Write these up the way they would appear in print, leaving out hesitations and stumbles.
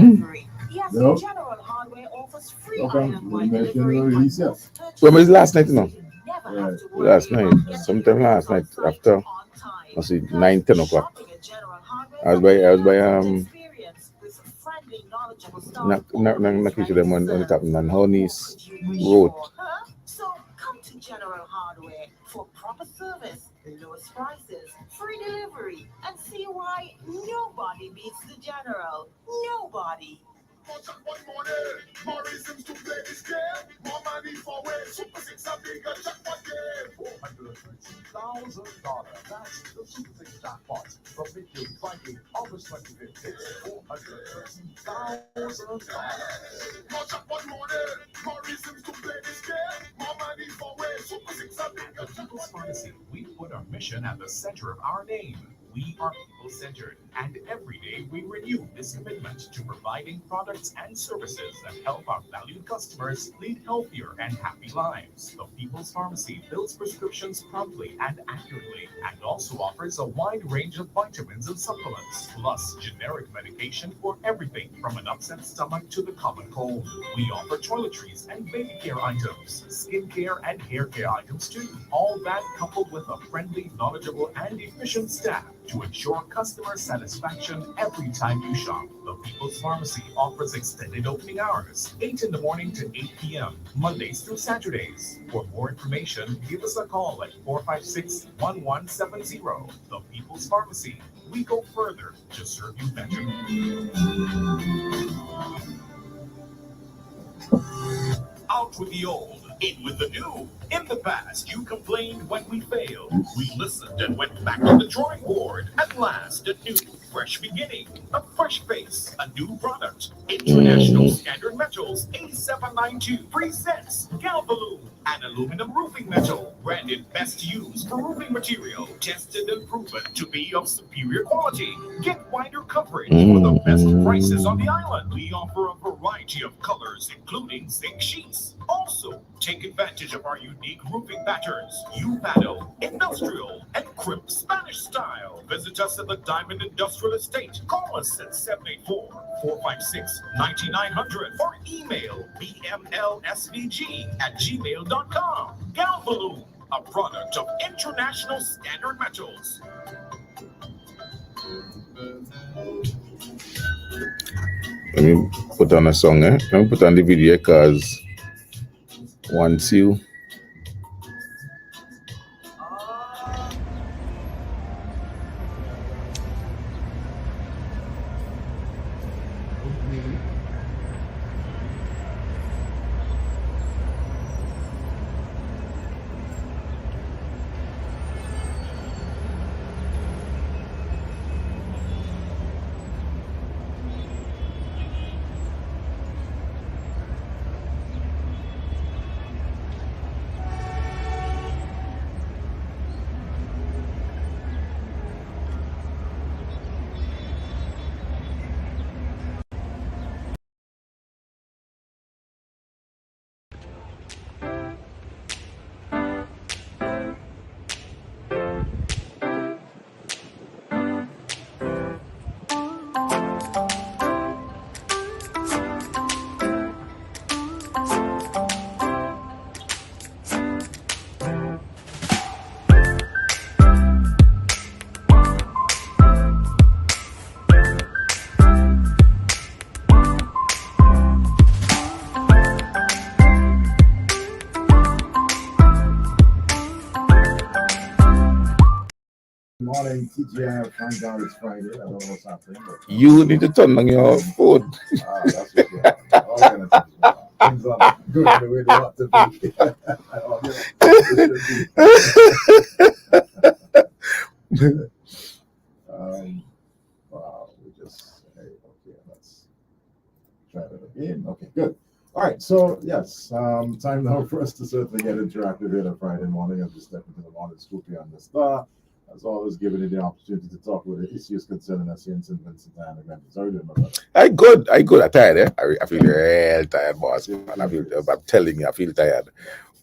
delivery. Yes, No. General Hardware offers free Okay. island We wide mentioned delivery. release, yes. When was last night, you know? Never Right. have to worry Last night. about getting Sometime your last goods on night site after, on I time. see, Plus, 9, 10 o'clock. shopping at General Hardware I was comes with by, I was by, hands-on experience with friendly, knowledgeable staff always Nakisha ready to them on the serve. top and What more Honey's could you wish Road. for, huh? So come to General Hardware for proper service, lowest prices, free delivery, and see why nobody beats the General. Nobody. More jackpot money, more reasons to play this game. More money for way. Super Six a bigger jackpot game. $413,000. That's the Super Six jackpot from midfield Friday, August 25th. $413,000. More jackpot money, more reasons to play this game. More money for way. Super Six a bigger At the People's Pharmacy, we put our mission at the center of our name. We are people-centered, and every day we renew this commitment to providing products and services that help our valued customers lead healthier and happy lives. The People's Pharmacy fills prescriptions promptly and accurately, and also offers a wide range of vitamins and supplements, plus generic medication for everything from an upset stomach to the common cold. We offer toiletries and baby care items, skin care and hair care items too. All that coupled with a friendly, knowledgeable, and efficient staff to ensure customer satisfaction every time you shop. The People's Pharmacy offers extended opening hours, 8 in the morning to 8 p.m., Mondays through Saturdays. For more information, give us a call at 456-1170. The People's Pharmacy. We go further to serve you better. Out with the old, in with the new. In the past, you complained when we failed. We listened and went back to the drawing board. At last, a new, fresh beginning, a fresh face, a new product. International Standard Metals 8792 presents Galvalume, an aluminum roofing metal, branded best used for roofing material, tested and proven to be of superior quality. Get wider coverage for the best prices on the island. We offer a variety of colors, including zinc sheets. Also, take advantage of our unique roofing patterns, U-panel, industrial, and crimp Spanish style. Visit us at the Diamond Industrial Estate. Call us at 784-456-9900 or email bmlsvg@gmail.com. Galvalume, a product of International Standard Metals. Let me put on a song, eh? Let me put on the video because once you Morning, TGI. Thank God it's Friday. I don't know what's happening. But, you need to turn on your phone. that's what's going on. All kind of things going on. Things are going the way they ought to be. Or, they should be. Wow, we just, hey, okay, let's try that again. Okay, good. All right, so yes, time now for us to certainly get interactive here on a Friday morning as we step into the morning scoop here on the Star. As always, giving you the opportunity to talk with the issues concerning us here in St. Vincent and the Grenadines. How are you doing, my brother? I good. I'm tired, eh? I feel real tired, boss. Man. I'm telling you, I feel tired.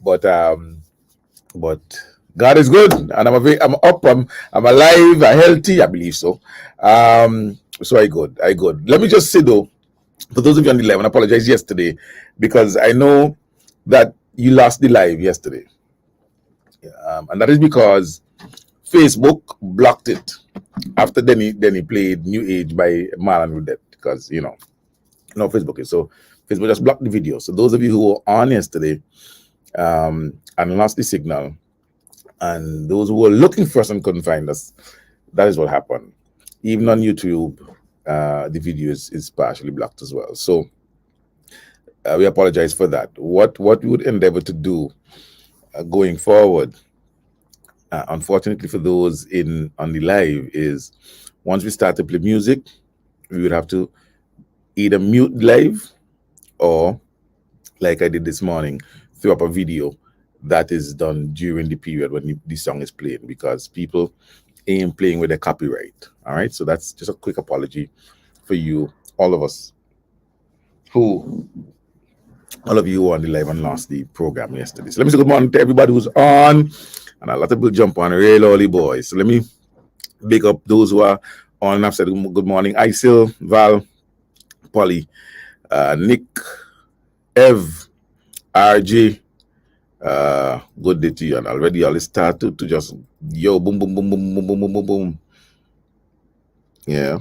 But God is good, and I'm up, I'm alive, I'm healthy, I believe so. So I good. Let me just say though, For those of you on the live, and I apologize yesterday because I know that you lost the live yesterday. And that is because Facebook blocked it after Denny played New Age by Marlon Rudette, because Facebook is. So Facebook just blocked the video. So those of you who were on yesterday and lost the signal, and those who were looking for us and couldn't find us, that is what happened. Even on YouTube, the video is partially blocked as well. So we apologize for that. What we would endeavor to do going forward, unfortunately for those on the live, is once we start to play music, we would have to either mute live or, like I did this morning, throw up a video that is done during the period when the song is playing, because people ain't playing with the copyright. All right, so that's just a quick apology for you, all of you who were on the live and lost the program yesterday. So let me say good morning to everybody who's on, and a lot of people jump on, real early boys. So let me big up those who are on, and I've said good morning. Isil, Val, Polly, Nick, Ev, RJ, good day to you. And already I'll start to just boom, boom, boom, boom, boom, boom, boom, boom, boom. Yeah.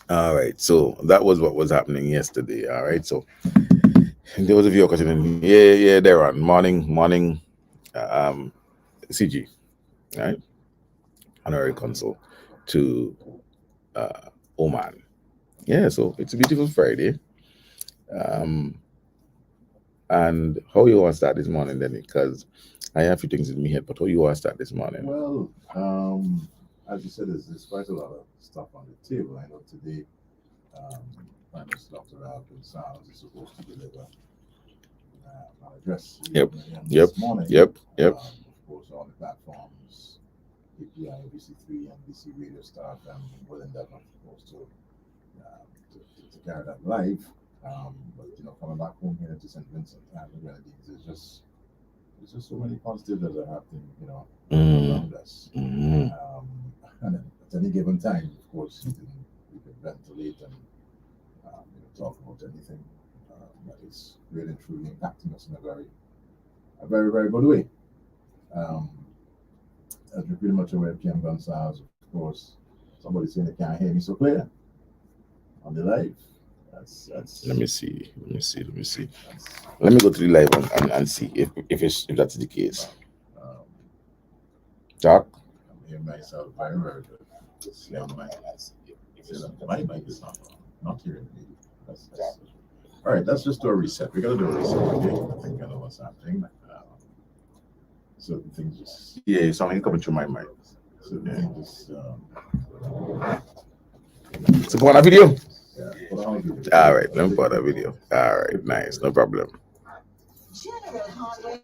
All right. So that was what was happening yesterday. All right. So those of you are questioning, yeah, they're on. Morning, CG. All right. Honorary consul to Oman. Yeah. So it's a beautiful Friday. And how you want to start this morning, Denny? Because I have a few things in my head, but how you want to start this morning? Well, as you said, there's quite a lot of stuff on the table. I know today, Prime Minister Dr. Alvin Sales is supposed to deliver an address. Yep. Morning. Yep. Of course, on the platforms, API, ABC3, NBC Radio staff, and will endeavor, of course, to carry that live. But coming back home here to St. Vincent and the Grenadines, there's just so many positives that are happening, around us. Mm-hmm. And at any given time, of course, we can ventilate and talk about anything that is really and truly impacting us in a very, very good way. As you're pretty much aware of PM Gonzalez, of course, somebody saying they can't hear me so clear on the live. That's Let me see. Let me go to the live and see if that's the case. Talk. I'm hearing myself very, very good. My mic is not hearing me. All right, let's just do a reset. We got to do a reset. Okay? I think I know what's happening. Certain things just... Yeah, it's something coming through my mic. Certain things just... So go on a video. Yeah, All right, let me put that video. All right, nice, no problem. General Hardware.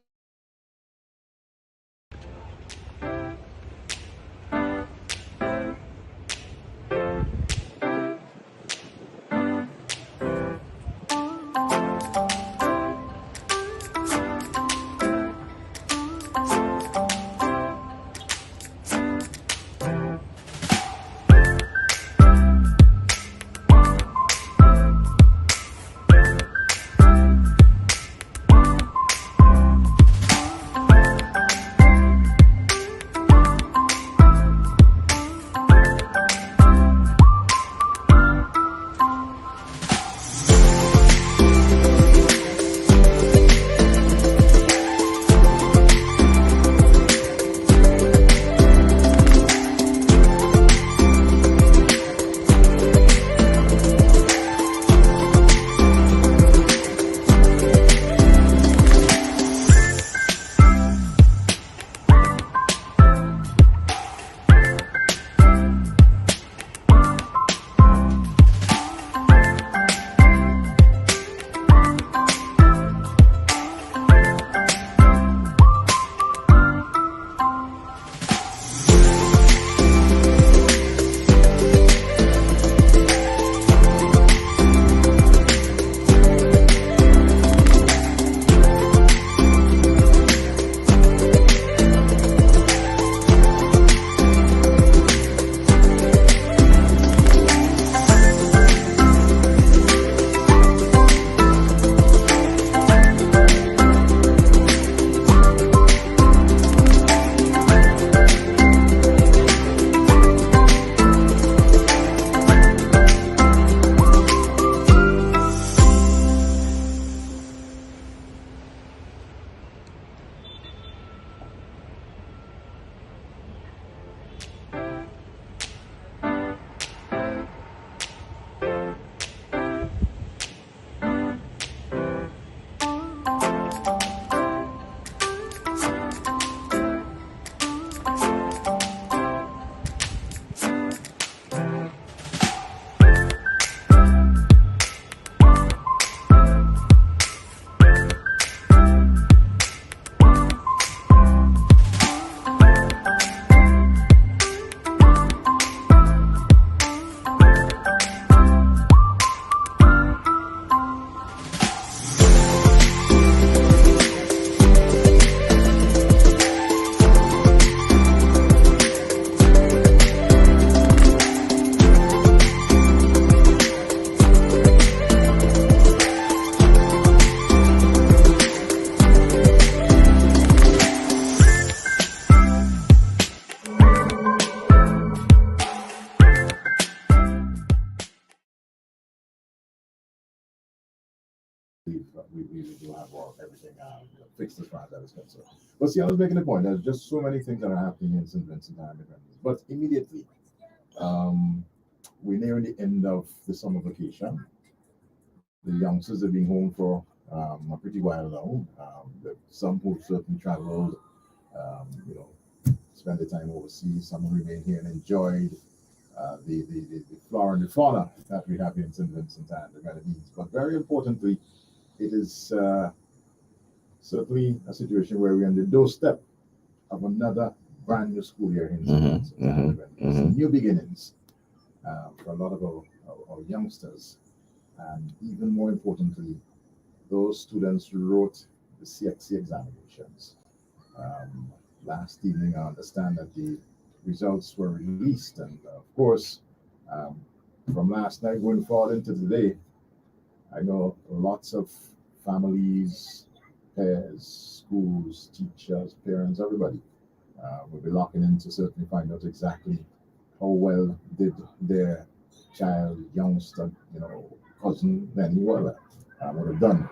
we do have everything fixed as far as that is concerned. But see, I was making a point. There's just so many things that are happening in St. Vincent and the Grenadines. But immediately, we're nearing the end of the summer vacation. The youngsters have been home for a pretty while now. Some who certainly traveled, spend the time overseas. Some remain here and enjoyed the flora and the fauna that we have in St. Vincent and the Grenadines. But very importantly, it is certainly a situation where we're on the doorstep of another brand new school year in St. Vincent and the Grenadines. New beginnings for a lot of our youngsters. And even more importantly, those students who wrote the CXC examinations. Last evening, I understand that the results were released, and of course, from last night going forward into today, I know lots of families, pairs, schools, teachers, parents, everybody will be locking in to certainly find out exactly how well did their child, youngster, cousin, whoever would have done.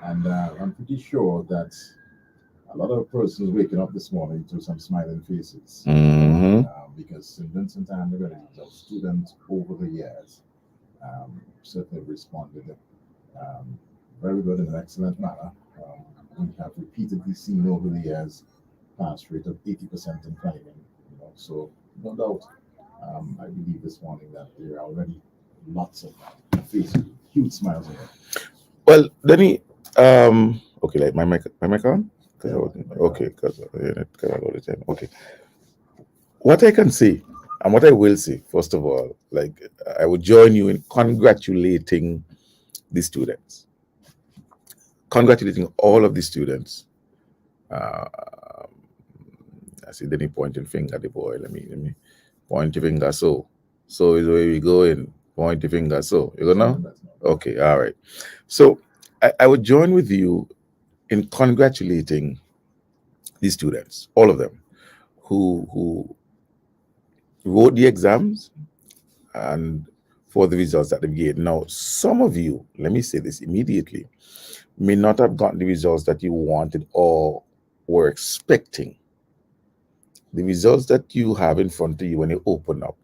And I'm pretty sure that a lot of persons waking up this morning to some smiling faces because St. Vincent and the Grenadines, our students over the years, certainly responded very good in an excellent manner. We have repeatedly seen over the years pass rate of 80% in climbing, so no doubt. I believe this morning that there are already lots of faces, huge smiles in it. Well, Denny, okay, like my mic on? Okay, because all the time. Okay. What I can say and what I will say, first of all, like I would join you in congratulating the students. Congratulating all of the students. I see Denny pointing finger at the boy. Let me point your finger so. So is the way we go in. Point your finger so. You go now? Okay, all right. So I would join with you in congratulating these students, all of them, who wrote the exams and for the results that they gave. Now, some of you, let me say this immediately, may not have gotten the results that you wanted or were expecting. The results that you have in front of you when you open up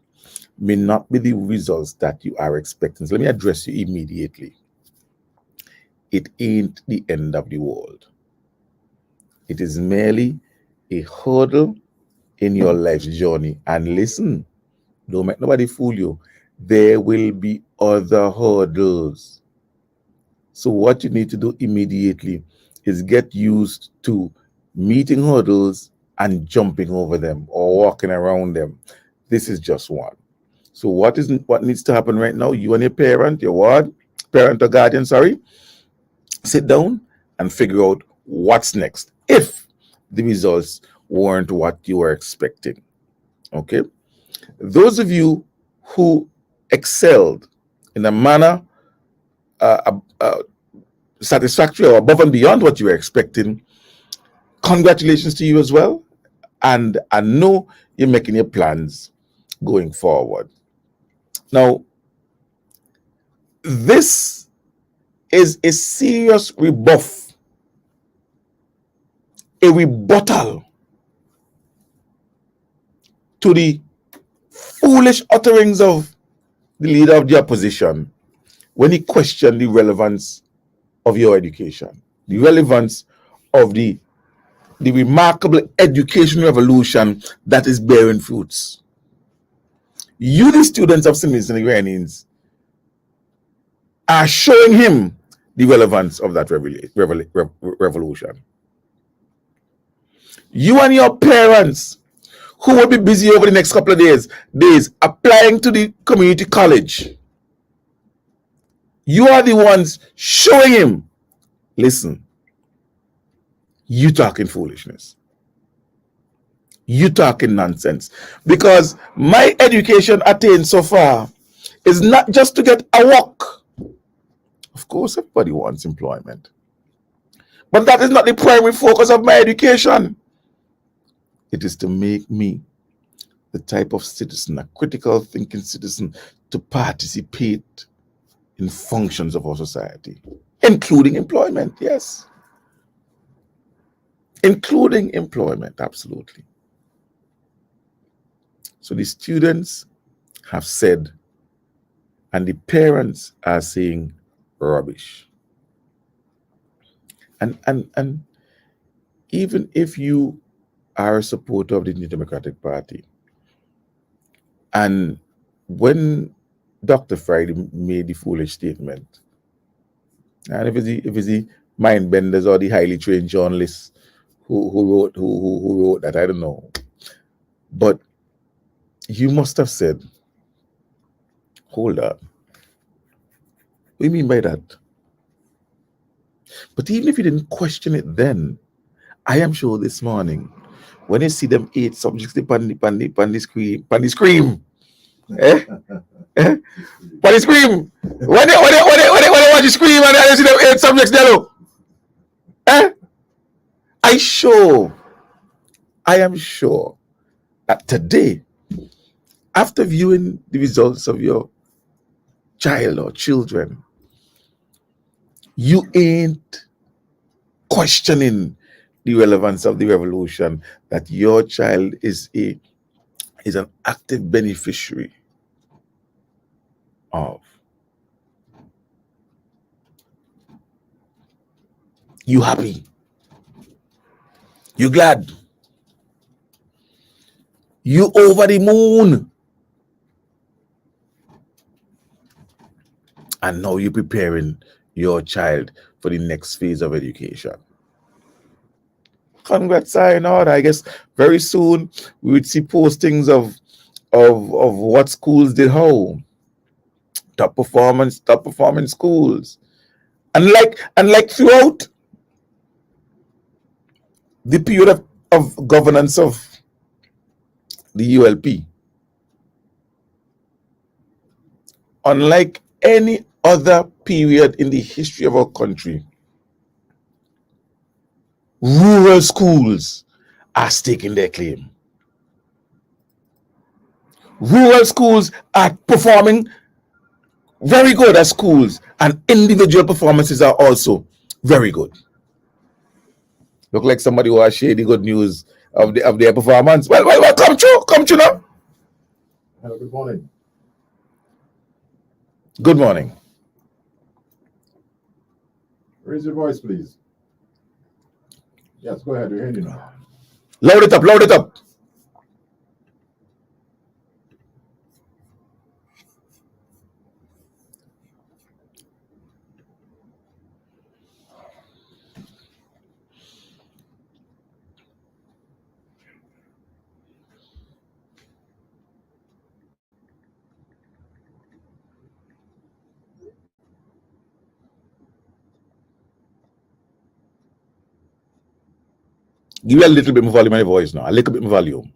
may not be the results that you are expecting. So let me address you immediately. It ain't the end of the world. It is merely a hurdle in your life's journey. And listen, don't make nobody fool you. There will be other hurdles. So what you need to do immediately is get used to meeting hurdles and jumping over them or walking around them. This is just one. So what needs to happen right now? You and your parent, your what? Parent or guardian, sorry. Sit down and figure out what's next if the results weren't what you were expecting. Okay? Those of you who excelled in a manner satisfactory or above and beyond what you were expecting, congratulations to you as well. And I know you're making your plans going forward. Now, this is a serious rebuff, a rebuttal to the foolish utterings of the leader of the opposition when he questioned the relevance of your education, the relevance of the remarkable education revolution that is bearing fruits. You, the students of St. Vincent and the Grenadines, are showing him the relevance of that revolution. You and your parents, who will be busy over the next couple of days applying to the community college, you are the ones showing him, listen, you talking foolishness. You talking nonsense. Because my education attained so far is not just to get a work. Of course, everybody wants employment. But that is not the primary focus of my education. It is to make me the type of citizen, a critical thinking citizen, to participate in functions of our society, including employment, yes. Including employment, absolutely. So the students have said, and the parents are saying rubbish. And even if you are a supporter of the New Democratic Party, and when Dr. Friday made the foolish statement, and if it's the mind benders or the highly trained journalists who wrote that, I don't know. But you must have said, hold up. What do you mean by that? But even if you didn't question it then, I am sure this morning, when you see them 8 subjects, they pan the scream. Eh? Eh? Pan the scream. When they watch you scream and you see them 8 subjects there, look. Eh? I am sure that today, after viewing the results of your child or children, you ain't questioning the relevance of the revolution, that your child is an active beneficiary of. You happy? You glad? You over the moon? And now you're preparing your child for the next phase of education. Congrats, I guess very soon we would see postings of what schools did how. Top performing schools. And like throughout the period of governance of the ULP, unlike any other period in the history of our country, rural schools are staking their claim. Rural schools are performing very good as schools, and individual performances are also very good. Look like somebody who has shared the good news of their performance. Well, come true now. Hello, good morning. Good morning. Raise your voice, please. Yes, go ahead. We're hearing you now. Load it up. Give me a little bit more volume on your voice now. A little bit more volume.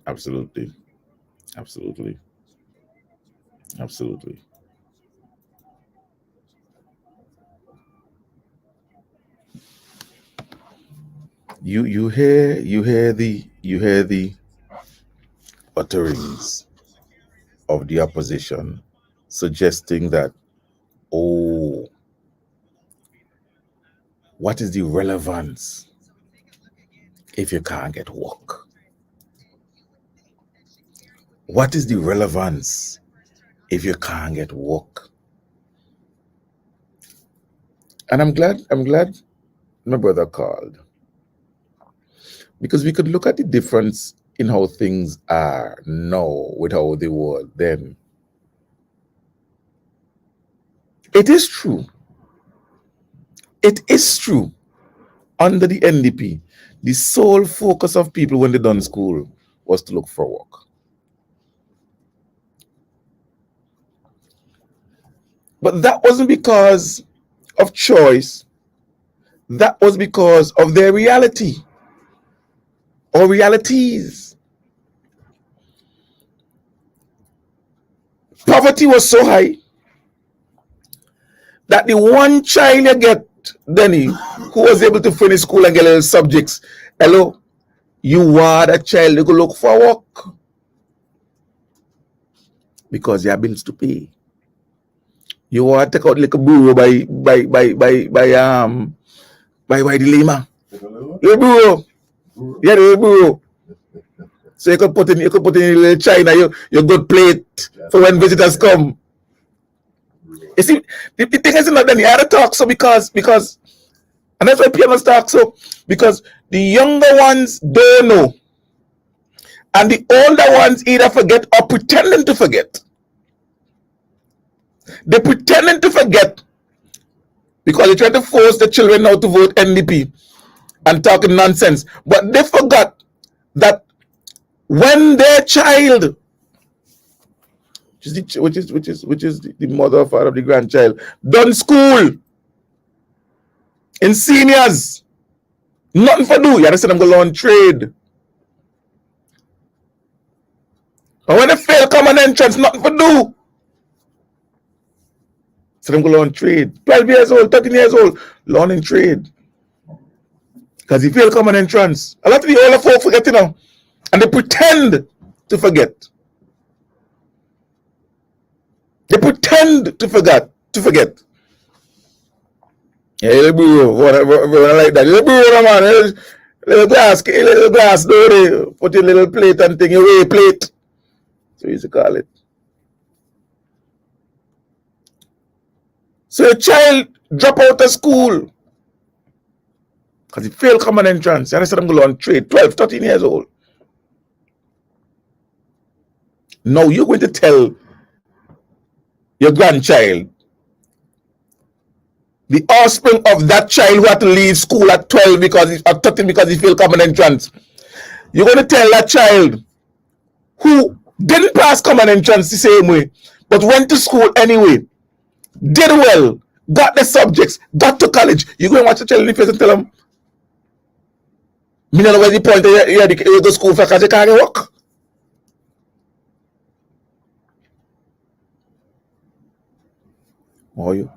Absolutely. Absolutely. Absolutely. You hear the utterings of the opposition suggesting that, oh, what is the relevance if you can't get work? What is the relevance if you can't get work? And I'm glad my brother called, because we could look at the difference in how things are now with how they were then. It is true. It is true. Under the NDP, the sole focus of people when they done school was to look for work. But that wasn't because of choice. That was because of their reality or realities. Poverty was so high that the one child you get, Denny, who was able to finish school and get little subjects, hello, you are that child, you go look for work because you have bills to pay. You want to take out like a bureau by the lima. The bureau. Yeah, the bureau. So you could put in a little China, your good plate for when visitors come. You see, the thing is not that you had to talk so because and that's why people must talk so, because the younger ones don't know. And the older ones either forget or pretending to forget. They're pretending to forget because they try to force the children now to vote NDP and talking nonsense. But they forgot that when their child, which is the mother or father of the grandchild, done school in seniors, nothing for do. You understand? I'm going to learn trade. And when they fail common entrance, nothing for do. So I'm going to learn trade. 12 years old, 13 years old, learning trade. Because he failed common entrance. A lot of the older folk forget, you know. And they pretend to forget. They pretend to forget. Yeah, little bro, whatever like that. Little bro, man. Little glass, door, put your little plate and thing, your way plate. So you used to call it. So a child drop out of school because he failed common entrance. You understand? I'm going on trade, 12, 13 years old. Now you're going to tell your grandchild, the offspring of that child who had to leave school at 12 at 13 because he failed common entrance. You're going to tell that child who didn't pass common entrance the same way, but went to school anyway, did well, got the subjects, got to college. You go and watch the child in the face and tell them, me know where the point you go to school for because you can't work. Or you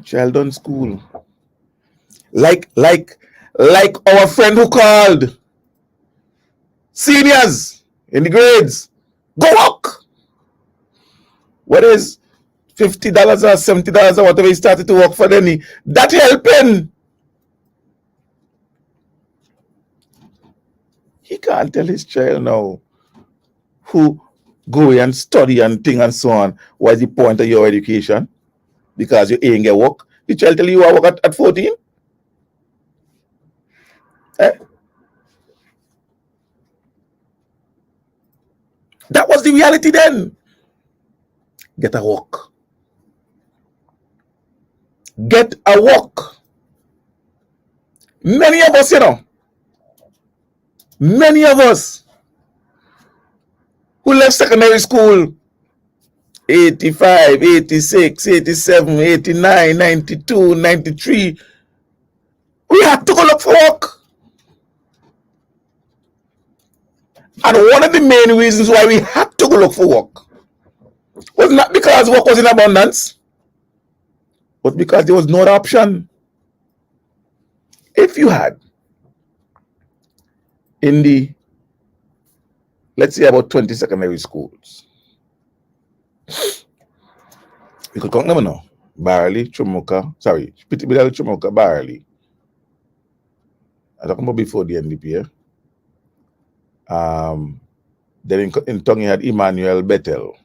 child on school. Like our friend who called. Seniors in the grades. Go work. What is $50 or $70 or whatever he started to work for then? That helping. He can't tell his child now who go and study and thing and so on. What is the point of your education? Because you ain't get work. The child tell you I work at 14. That was the reality then. Get a work. Get a work. Many of us, many of us who left secondary school 85, 86, 87, 89, 92, 93, we had to go look for work. And one of the main reasons why we had to go look for work was not because work was in abundance, but because there was no other option. If you had in the, let's say, about 20 secondary schools, you could count them now. Barley, Chumuka, sorry, Pitibidal, Chumuka, Barley. I'm talking about before the NDP. Then in Tongue, you had Emmanuel, Bethel,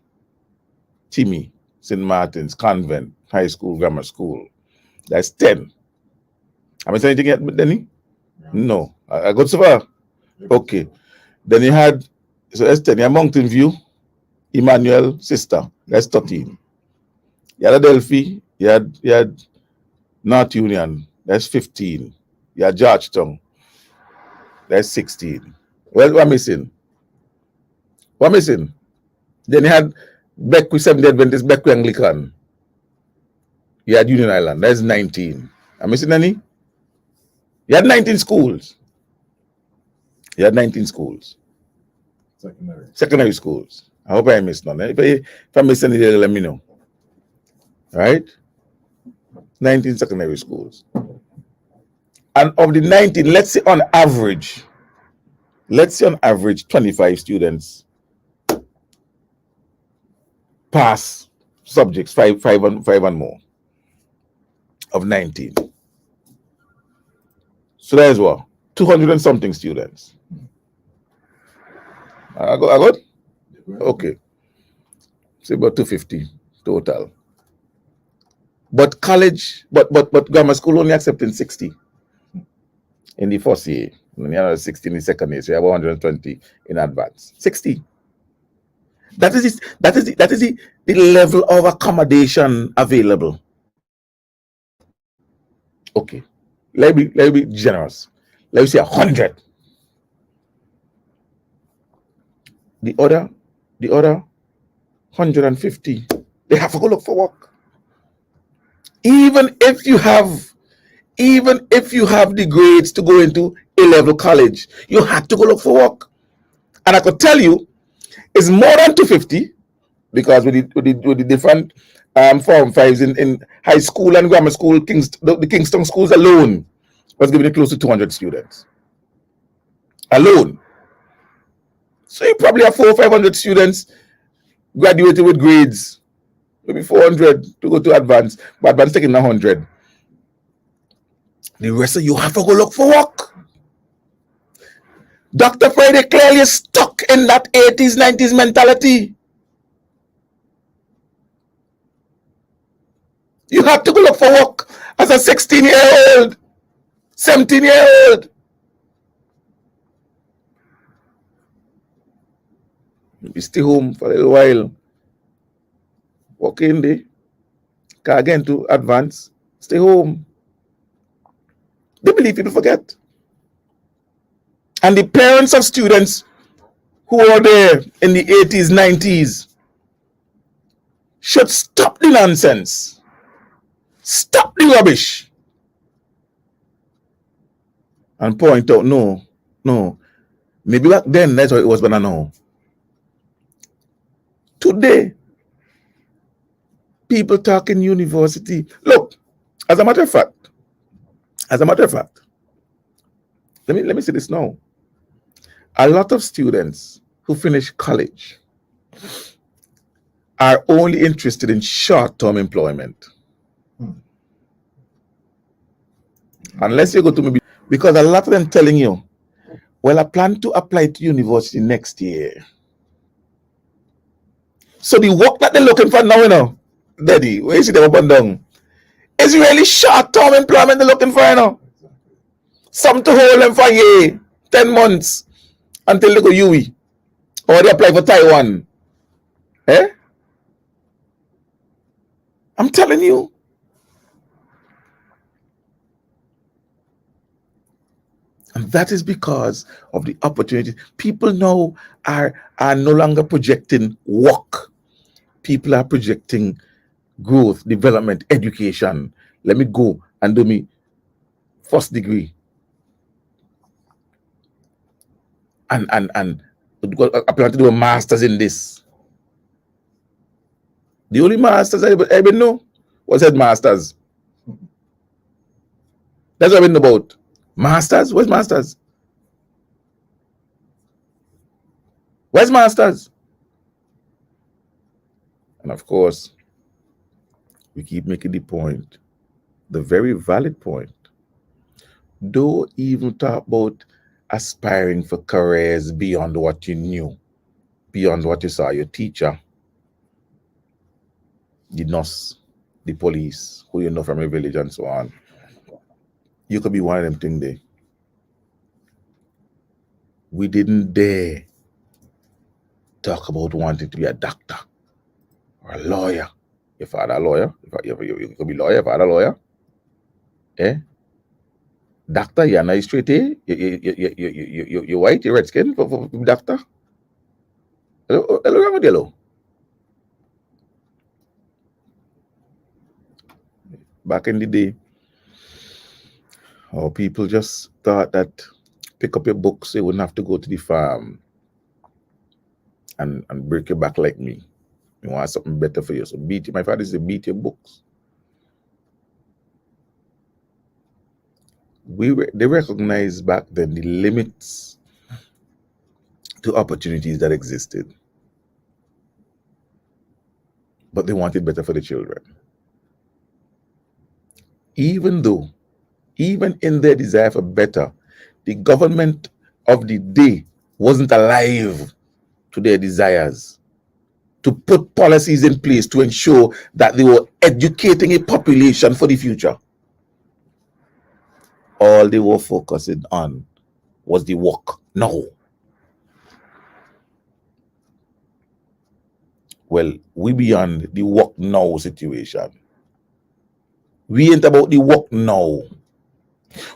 Timmy, St. Martin's, Convent, High School, Grammar School. That's 10. Am I saying anything yet, Denny? No. I got so far? Okay. Then you had, so that's 10. You had Mountain View, Emmanuel, Sister. That's 13. You had Adelphi, you had North Union. That's 15. You had Georgetown. That's 16. Well, we're missing. What missing? Then you had Beckwith Seventh-day Adventist, Beckwith Anglican. You had Union Island. That's 19. Am I missing any? You had 19 schools. You had 19 schools. Secondary schools. I hope I missed none. If I miss any, let me know. Right? 19 secondary schools. And of the 19, let's say on average 25 students pass subjects, five and more of 19. So that is what? 200 and something students. I got? Okay. Say about 250 total. But college, but grammar school only accepting 60 in the first year. And the other 60 in the second year. So you have 120 in advance. 60. That is the level of accommodation available. Okay. Let me be generous. Let me say 100. The other 150, they have to go look for work. Even if you have the grades to go into A-level college, you have to go look for work. And I could tell you, it's more than 250 because with the different Form 5s in high school and grammar school, the Kingston schools alone was giving it close to 200 students. Alone. So you probably have 400 or 500 students graduated with grades. Maybe 400 to go to advanced, but advanced taking 100. The rest of you have to go look for work. Dr. Friday clearly stuck in that 80s, 90s mentality. You have to go look for work as a 16-year-old, 17-year-old. Maybe stay home for a little while. Work in there. Can again to advance. Stay home. They believe people forget. And the parents of students who are there in the 80s, 90s should stop the nonsense. Stop the rubbish. And point out, no. Maybe back then that's how it was, but now. Today, people talking university. Look, as a matter of fact, let me say this now. A lot of students who finish college are only interested in short-term employment. Unless you go to maybe, because a lot of them telling you, well, I plan to apply to university next year. So the work that they're looking for now, Daddy, where you see them up and down, is really short-term employment they're looking for, Some to hold them for a year, 10 months, until they go UE, or they apply for Taiwan. I'm telling you. And that is because of the opportunity. People now are no longer projecting work. People are projecting growth, development, education. Let me go and do my first degree. And applying to do a master's in this. The only masters I ever know was headmasters. That's what I've been about. Masters? Where's masters? Where's masters? And of course, we keep making the point, the very valid point. Don't even talk about aspiring for careers beyond what you knew, beyond what you saw your teacher, the nurse, the police, who you know from your village and so on. You could be one of them things there. We didn't dare talk about wanting to be a doctor or a lawyer. Your father a lawyer. You could be lawyer, your father a lawyer. Eh? Doctor, you're nice straight A. You're white, you're red skin for doctor. Hello, hello. Back in the day, our people just thought that pick up your books, you wouldn't have to go to the farm and break your back like me. You want something better for you. So my father said, beat your books. They recognized back then the limits to opportunities that existed. But they wanted better for the children. Even in their desire for better, the government of the day wasn't alive to their desires, to put policies in place to ensure that they were educating a population for the future. All they were focusing on was the work now. Well, we beyond the work now situation. We ain't about the work now.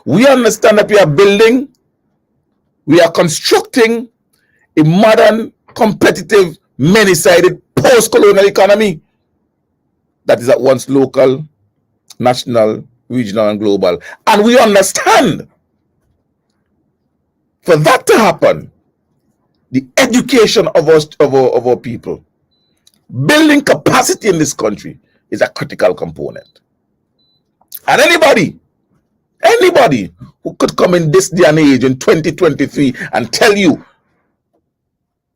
We understand that we are building, we are constructing a modern, competitive, many-sided, post-colonial economy that is at once local, national, regional, and global. And we understand for that to happen, the education of our people, building capacity in this country is a critical component. And anybody who could come in this day and age in 2023 and tell you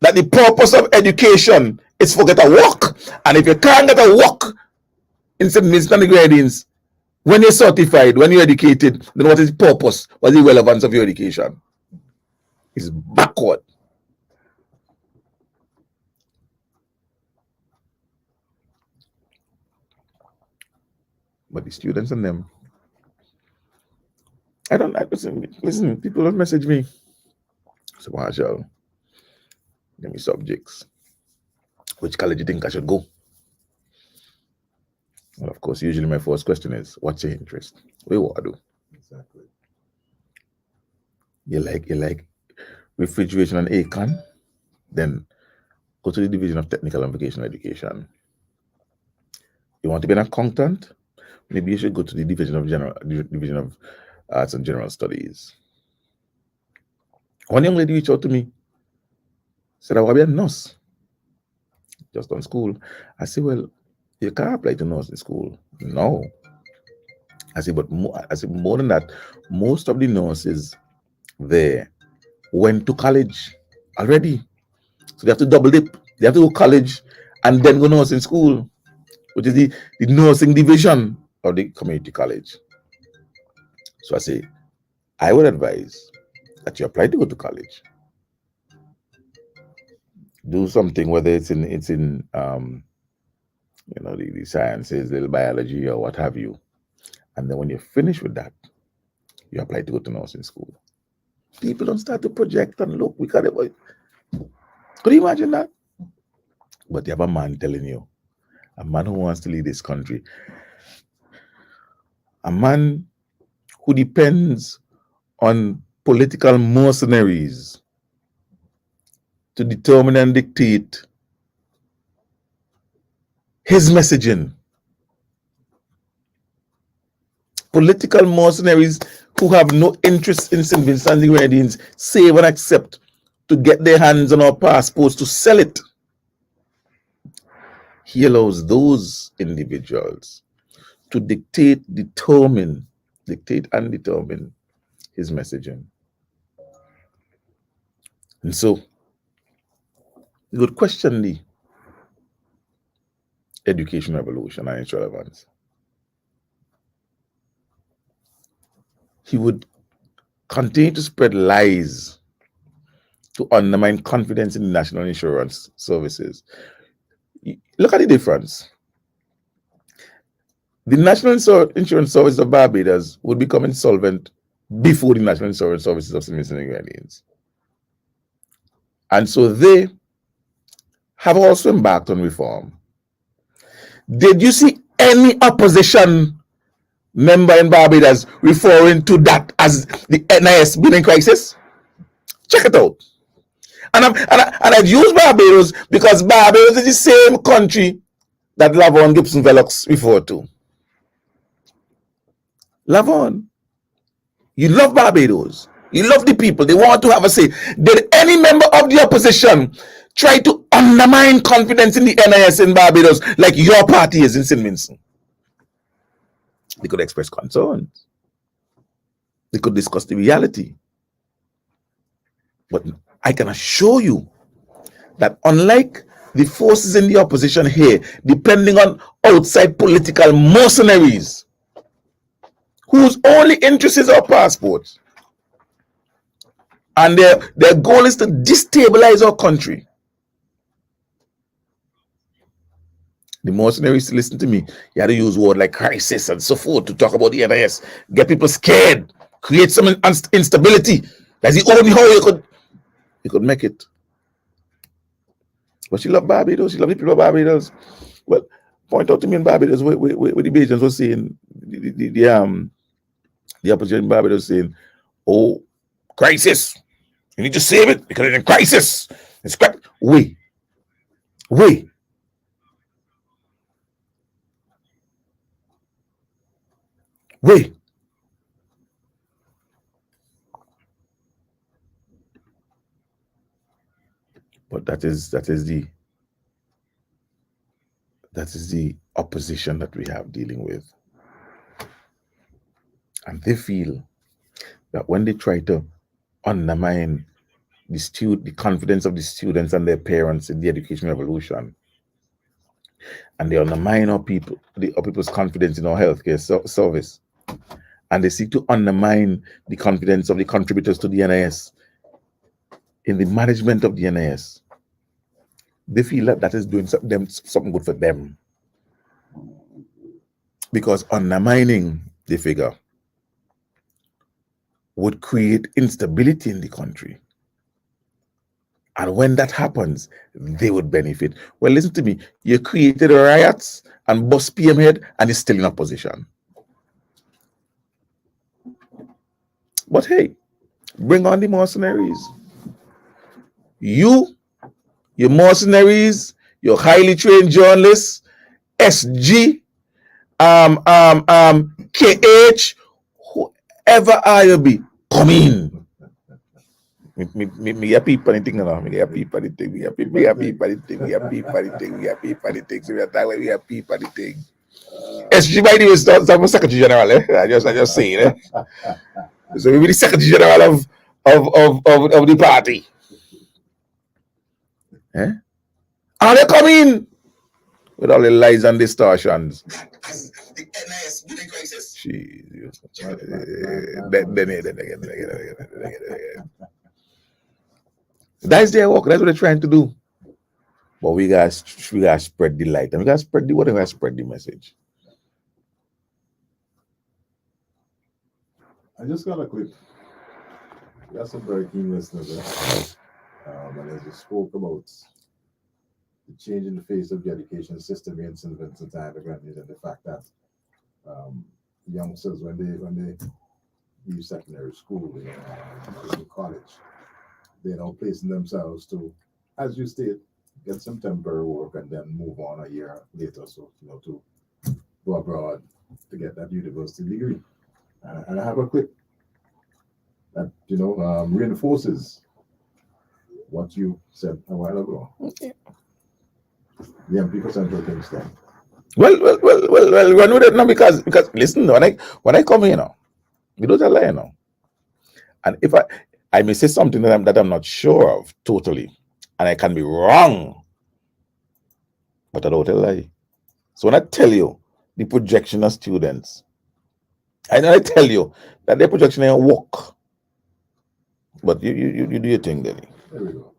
that the purpose of education is for get a work, and if you can't get a work in St. Vincent and the Grenadines, when you're certified, when you're educated, then what is the purpose? What is the relevance of your education? It's backward. But the students and them, listen, people don't message me. So Marshall, give me subjects. Which college do you think I should go? Well, of course, usually my first question is, what's your interest? What do you want to do? Exactly. You like refrigeration and aircon? Then go to the Division of Technical and Vocational Education. You want to be an accountant? Maybe you should go to the Division of Arts and General Studies. One young lady reached out to me, said, I want to be a nurse. Just on school. I said, well, you can't apply to nursing school. No. I said, but more than that, most of the nurses there went to college already. So they have to double dip. They have to go to college and then go nursing school, which is the nursing division of the community college. So I say, I would advise that you apply to go to college. Do something, whether it's in the sciences, the biology or what have you. And then when you're finished with that, you apply to go to nursing school. People don't start to project and look. Could you imagine that? But you have a man telling you, a man who wants to lead this country, a man who depends on political mercenaries to determine and dictate his messaging. Political mercenaries who have no interest in St. Vincent and the Grenadines save and accept to get their hands on our passports to sell it. He allows those individuals to dictate and determine his messaging. And so, you would question the education revolution and its relevance. He would continue to spread lies to undermine confidence in the national insurance services. Look at the difference. The National Insurance Service of Barbados would become insolvent before the National Insurance Services of St. Vincent and Grenadines. And so they have also embarked on reform. Did you see any opposition member in Barbados referring to that as the NIS being in crisis? Check it out. And I've used Barbados because Barbados is the same country that Lavon Gibson Velox referred to. Lavon, you love Barbados. You love the people. They want to have a say. Did any member of the opposition try to undermine confidence in the NIS in Barbados like your party is in St. Vincent? They could express concerns. They could discuss the reality. But I can assure you that unlike the forces in the opposition here, depending on outside political mercenaries, whose only interest is our passports, and their goal is to destabilize our country. The mercenaries, listen to me, you had to use words like crisis and so forth to talk about the NIS, get people scared, create some instability. That's the only way you could make it. But she loved Barbados, she loved the people of Barbados. Well, point out to me in Barbados where the Bajans were saying, the opposition in Barbados saying, oh, crisis. You need to save it because it's in crisis. It's crap. Wait. But that is the opposition that we have dealing with. And they feel that when they try to undermine the confidence of the students and their parents in the education revolution, and they undermine our people's confidence in our healthcare service, and they seek to undermine the confidence of the contributors to the NIS in the management of the NIS, they feel that is doing something good for them. Because undermining the figure would create instability in the country. And when that happens, they would benefit. Well, listen to me. You created riots and bust PM head and you're still in opposition. But hey, bring on the mercenaries. Your mercenaries, your highly trained journalists, SG, KH, whoever are you be, come in. Me happy for the thing, no. Me happy for the thing. We happy for the thing. SG, by the way, is not Secretary General. I just saying. So we be the Secretary General of the party. And they come in with all the lies and distortions. The NIS with the crisis. Jesus. That's their work. That's what they're trying to do. But we gotta spread the light, and we gotta spread the message. I just got a clip. We got some very keen listeners. And as you spoke about the change in the face of the education system in St. Vincent and the Grenadines, and the fact that youngsters, when they leave secondary school, to college, they're now placing themselves to, as you state, get some temporary work and then move on a year later, so to go abroad to get that university degree. And I have a clip that reinforces what you said a while ago. Okay. The MP for Central Kingston. Well, run with it now because listen, when I come here now, you don't lie now. And if I may say something that I'm not sure of totally, and I can be wrong, but I don't tell lie. So when I tell you the projection of students, I know I tell you that their projection ain't work. But you do your thing, Denny. There we go.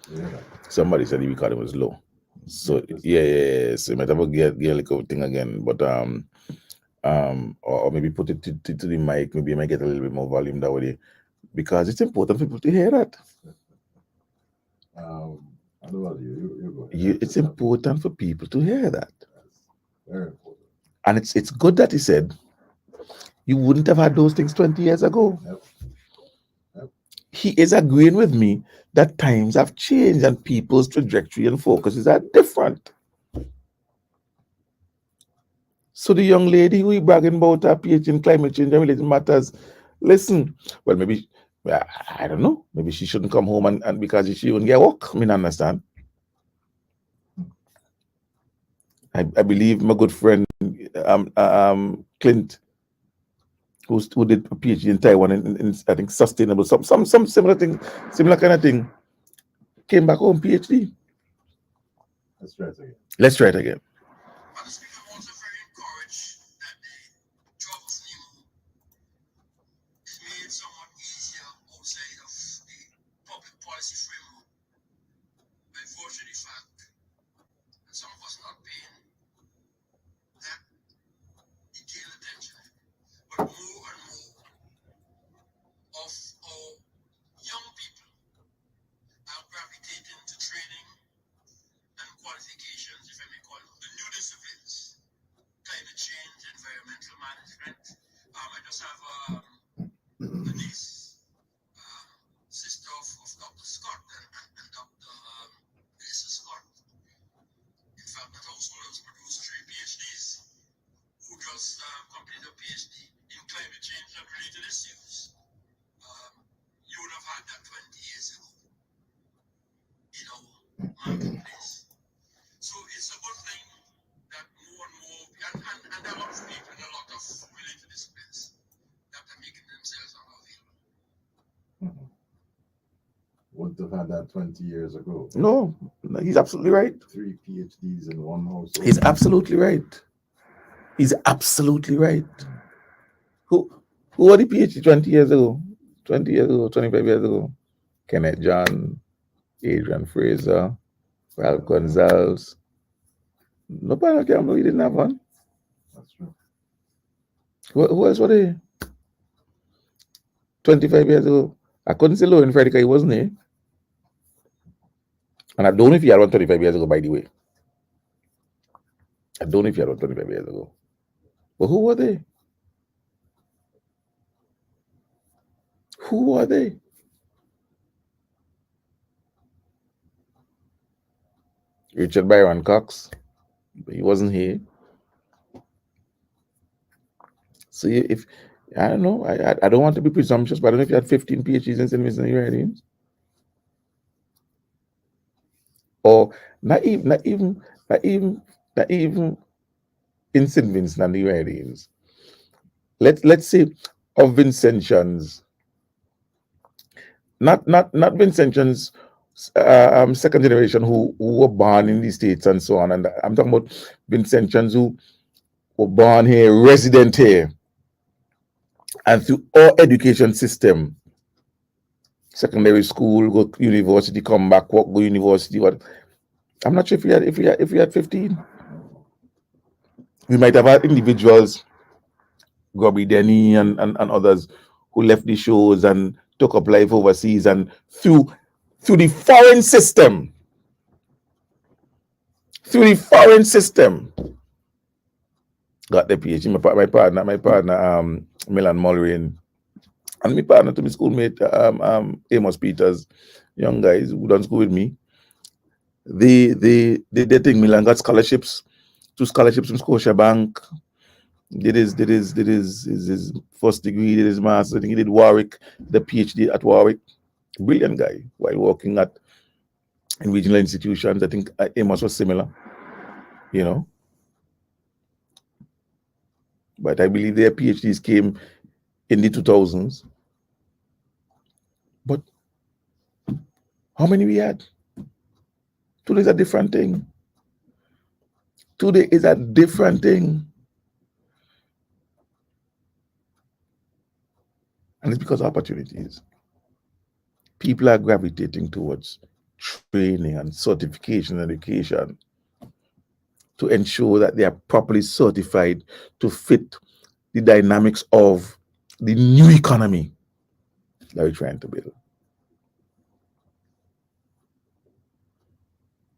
Yeah. Somebody said the recording was low. So yeah. So you might have to get a little thing again, but or maybe put it to the mic. Maybe you might get a little bit more volume that way, because it's important for people to hear that. I don't know you. It's important for people to hear that. Very important. And it's good that he said you wouldn't have had those things 20 years ago. Yep. He is agreeing with me that times have changed and people's trajectory and focuses are different. So the young lady who is bragging about her PhD in climate change and related matters, listen, well, maybe, I don't know, maybe she shouldn't come home and because she wouldn't get work. I mean, I understand. I believe my good friend Clint, who did a PhD in Taiwan in I think sustainable, some similar thing, similar kind of thing, came back home PhD. Let's try it again. Wouldn't have had that 20 years ago. No, he's absolutely right. 3 PhDs in one house. He's absolutely right. He's absolutely right. Who are the PhD 20 years ago? 20 years ago, 25 years ago? Kenneth John, Adrian Fraser, Ralph Gonzalez. Nobody on camera, he didn't have one. That's true. Who else were they? 25 years ago. I couldn't say Lauren Frederick, he wasn't here. And I don't know if he had one 35 years ago, by the way. I don't know if he had one 25 years ago. But who were they? Who are they? Richard Byron Cox. He wasn't here. So if I don't know, I don't want to be presumptuous, but I don't know if you had 15 PhDs in St. Vincent and the Grenadines. Or not even in St. Vincent and the Grenadines, let's say of Vincentians, not Vincentians, second generation who were born in the States and so on. And I'm talking about Vincentians who were born here, resident here, and through our education system, secondary school, go university, come back, work, go university. What? I'm not sure if we had 15. We might have had individuals, Gobby Denny and others, who left the shows and took up life overseas, and through the foreign system, got the PhD. My partner, Milan Mulrain, and my partner to my schoolmate, Amos Peters, young guys who done school with me. They did think Milan got scholarships, 2 scholarships from Scotiabank. Did his first degree, did his master's. I think he did Warwick, the PhD at Warwick. Brilliant guy while working in regional institutions. I think Amos was similar, you know. But I believe their PhDs came in the 2000s. But how many we had? Today is a different thing. Today is a different thing. And it's because of opportunities. People are gravitating towards training and certification and education to ensure that they are properly certified to fit the dynamics of the new economy that we're trying to build.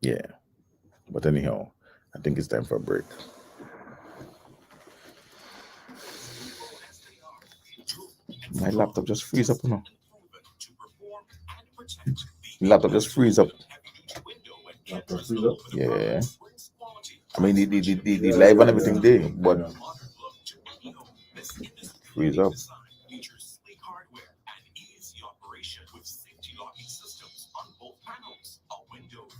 Yeah. But anyhow, I think it's time for a break. My laptop just freeze up now. Laptop just freeze up. Laptop freeze up? Yeah. I mean the live and everything there, but freeze up.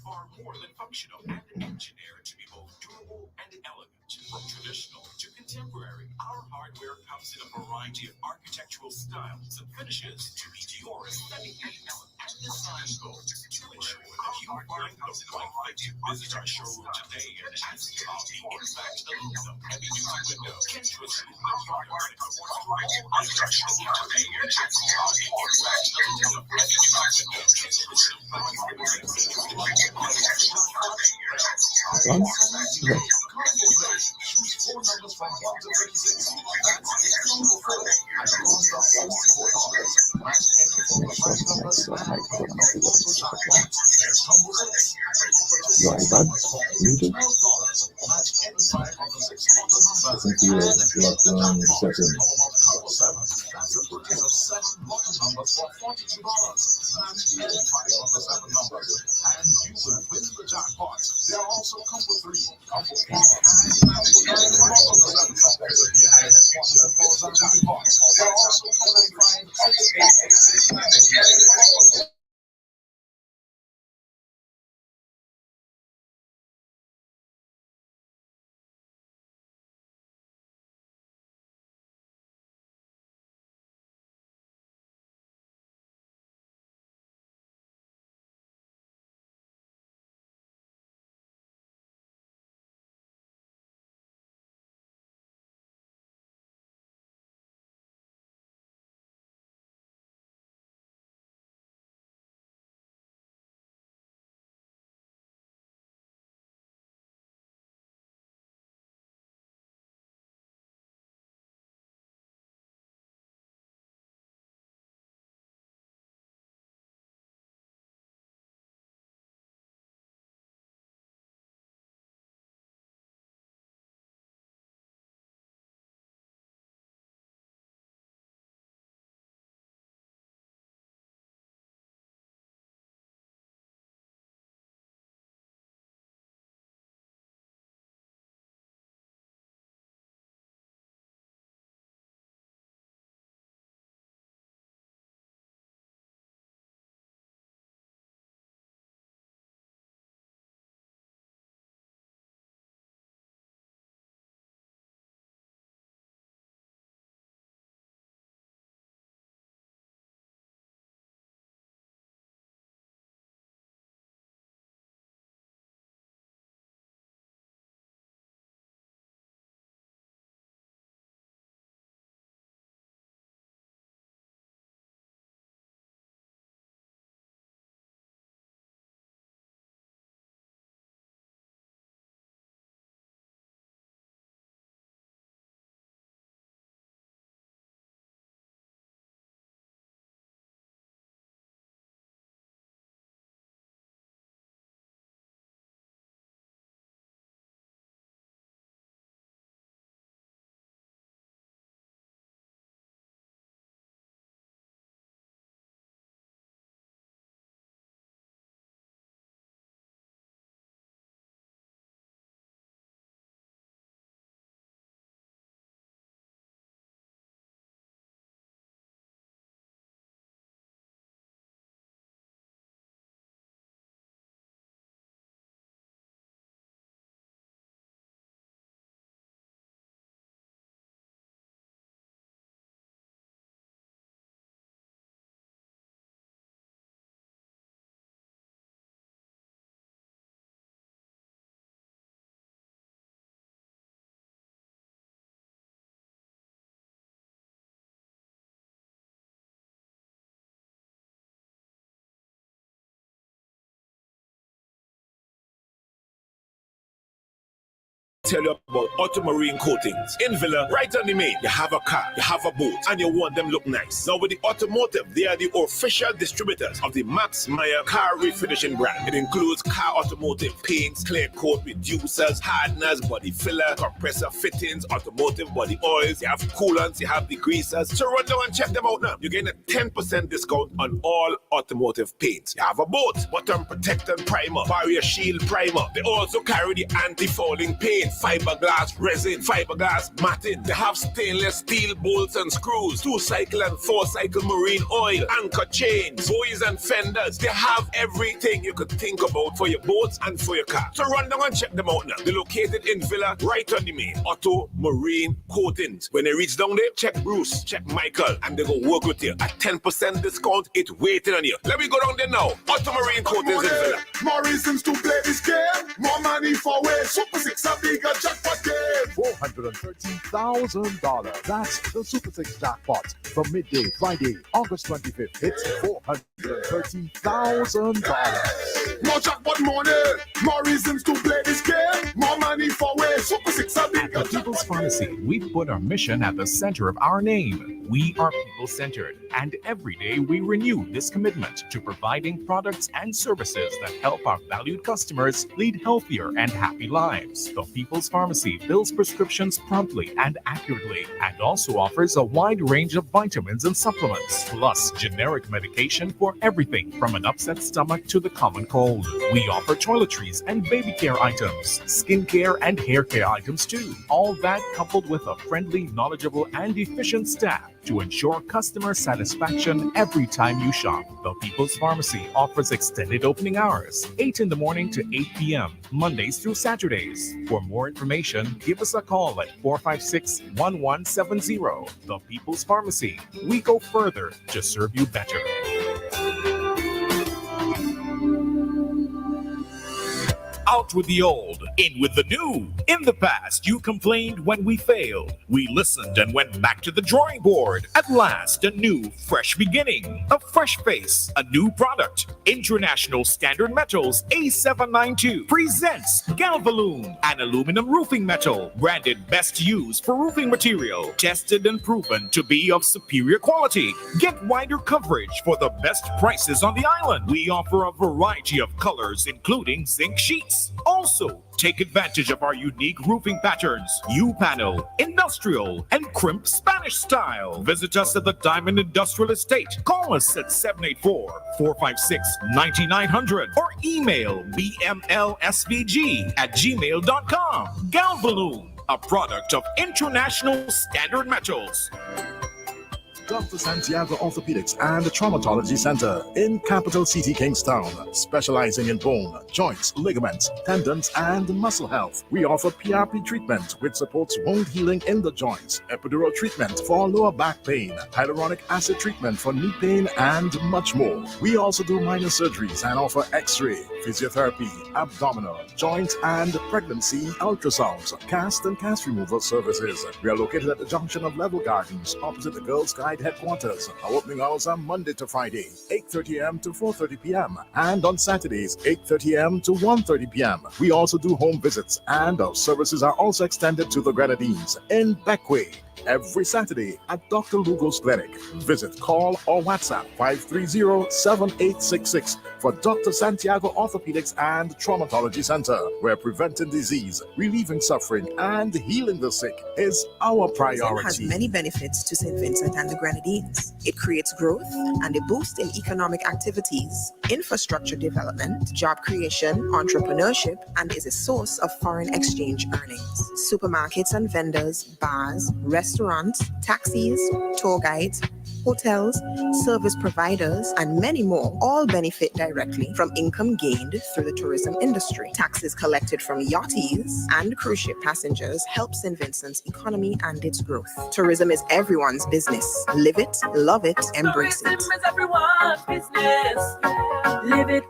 Far more than functional and engineered to be both durable and elegant. From traditional to contemporary, our hardware comes in a variety of architectural styles and finishes to meet your aesthetic and design goals. To ensure that you find the right fit, visit our showroom today and ask about the Impact Aluminum Heavy Duty Window. Kentrus Aluminum Products supports all architectural today and ask about the Impact Aluminum Heavy Duty Window. Kentrus Aluminum Your iPad muted? I think you're locked on settings. There also come with 3 tell you about Automarine Coatings. In Villa, right on the main, you have a car, you have a boat, and you want them look nice. Now with the Automotive, they are the official distributors of the Max Meyer car refinishing brand. It includes car automotive paints, clear coat reducers, hardeners, body filler, compressor fittings, automotive body oils. You have coolants, you have degreasers. So run down and check them out now. You're getting a 10% discount on all automotive paints. You have a boat, bottom protectant primer, barrier shield primer. They also carry the anti-fouling paint, fiberglass resin, fiberglass matting. They have stainless steel bolts and screws, 2-cycle and 4-cycle marine oil, anchor chains, buoys and fenders. They have everything you could think about for your boats and for your car. So run down and check them out now. They're located in Villa, right on the main. Auto Marine Coatings. When they reach down there, check Bruce, check Michael, and they go work with you. A 10% discount, it's waiting on you. Let me go down there now. Auto Marine Coatings in Villa. More reasons to play this game. More money for way. Super 6 a bigger jackpot game. $430,000. That's the Super 6 jackpot. From midday Friday, August 25th, it's $430,000. More jackpot money. More reasons to play this game. More money for way. Super 6 a At bigger the People's jackpot Pharmacy, game. we put our mission at the center of our name. We are people-centered, and every day we renew this commitment to providing products and services that help our valued customers lead healthier and happy lives. The People's Pharmacy fills prescriptions promptly and accurately, and also offers a wide range of vitamins and supplements, plus generic medication for everything from an upset stomach to the common cold. We offer toiletries and baby care items, skincare and hair care items too. All that coupled with a friendly, knowledgeable, and efficient staff to ensure customer satisfaction every time you shop. The People's Pharmacy offers extended opening hours, 8 in the morning to 8 p.m., Mondays through Saturdays. For more information, give us a call at 456-1170. The People's Pharmacy. We go further to serve you better. Out with the old, in with the new. In the past, you complained when we failed. We listened and went back to the drawing board. At last, a new, fresh beginning. A fresh face, a new product. International Standard Metals A792 presents Galvalume, an aluminum roofing metal, branded best used for roofing material, tested and proven to be of superior quality. Get wider coverage for the best prices on the island. We offer a variety of colors, including zinc sheets. Also, take advantage of our unique roofing patterns, U-panel, industrial, and crimp Spanish style. Visit us at the Diamond Industrial Estate. Call us at 784-456-9900 or email bmlsvg@gmail.com. Galvalume, a product of International Standard Metals. Dr. Santiago Orthopedics and Traumatology Center in Capital City, Kingstown, specializing in bone, joints, ligaments, tendons, and muscle health. We offer PRP treatment, which supports wound healing in the joints, epidural treatment for lower back pain, hyaluronic acid treatment for knee pain, and much more. We also do minor surgeries and offer X-ray, physiotherapy, abdominal, joint, and pregnancy ultrasounds, cast and cast removal services. We are located at the junction of Level Gardens, opposite the Girls Guide headquarters. Our opening hours are Monday to Friday, 8:30 a.m. to 4:30 p.m. and on Saturdays, 8:30 a.m. to 1:30 p.m. We also do home visits, and our services are also extended to the Grenadines in Beckway every Saturday at Dr. Lugo's Clinic. Visit, call, or WhatsApp 530-7866 for Dr. Santiago Orthopedics and Traumatology Center, where preventing disease, relieving suffering, and healing the sick is our priority. Has many benefits to St. Vincent and the Grenadines. It creates growth and a boost in economic activities, infrastructure development, job creation, entrepreneurship, and is a source of foreign exchange earnings. Supermarkets and vendors, bars, restaurants, taxis, tour guides, hotels, service providers, and many more all benefit directly from income gained through the tourism industry. Taxes collected from yachties and cruise ship passengers help St. Vincent's economy and its growth. Tourism is everyone's business. Live it, love it, embrace it. Tourism is everyone's business. Live it,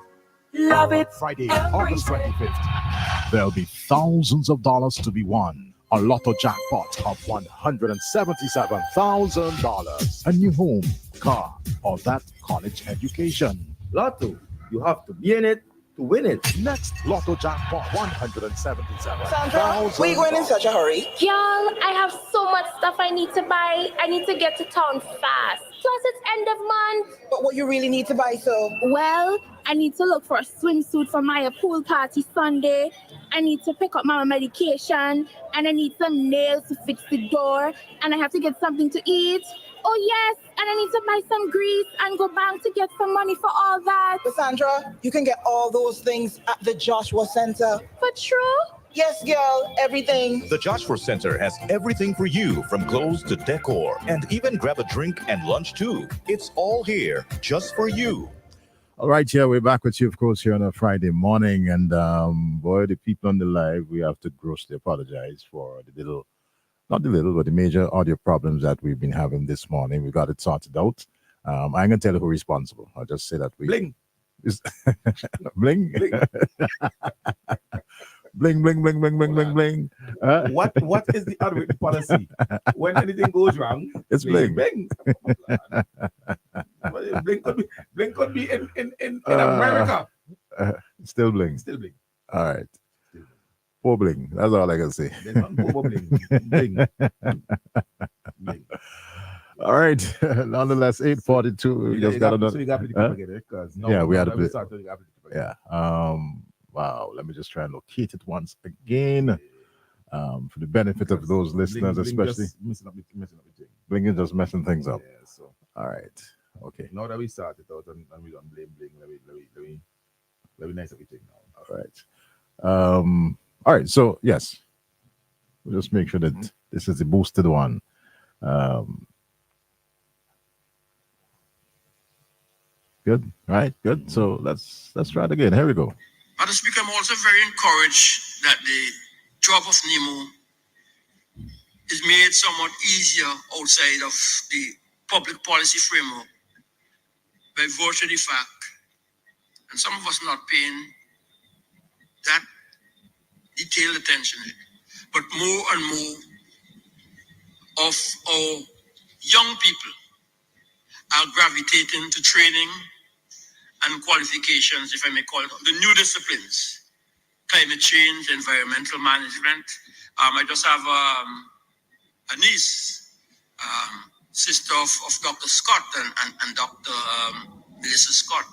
love it. Friday, August 25th. There'll be thousands of dollars to be won. A lotto jackpot of $177,000. A new home, car, or that college education. Lotto, you have to be in it to win it. Next Lotto jackpot 177. Sandra, where you going in such a hurry? Y'all, I have so much stuff I need to buy. I need to get to town fast. Plus, it's end of month. But what you really need to buy, so? Well, I need to look for a swimsuit for my pool party Sunday. I need to pick up my medication. And I need some nails to fix the door. And I have to get something to eat. Oh, yes. And I need to buy some grease and go bank to get some money for all that. But Sandra, you can get all those things at the Joshua Center. For true? Yes, girl, everything. The Joshua Center has everything for you, from clothes to decor, and even grab a drink and lunch too. It's all here, just for you. All right, yeah, we're back with you, of course, here on a Friday morning. And boy, the people on the live, we have to grossly apologize for not the little, but the major audio problems that we've been having this morning. We got it sorted out. I'm going to tell you who's responsible. I'll just say that we... Bling. Bling. Bling, bling, bling, bling, bling, bling, bling. What is the unwritten policy? When anything goes wrong, it's bling. Bling. Bling could be in America. Still bling. Still bling. All right. Poor bling. That's all I can say. Bling. All right. Nonetheless, 8:42. We just got another. So you got to play because we had to play. Yeah. Wow. Let me just try and locate it once again. For the benefit of those listeners, especially. Messing up the thing. Bling is just messing things up. Yeah, so. All right. Okay. Now that we started out and we don't blame Bling, let me nice everything now. All right. All right. So yes, we'll just make sure that this is the boosted one. Good. All right. Good. So let's try it again. Here we go. Madam Speaker, I'm also very encouraged that the job of NEMO is made somewhat easier outside of the public policy framework by virtue of the fact, and some of us not paying that detailed attention, but more and more of our young people are gravitating to training and qualifications, if I may call it, the new disciplines: climate change, environmental management. I just have a niece, sister of Dr. Scott and Dr. Melissa Scott.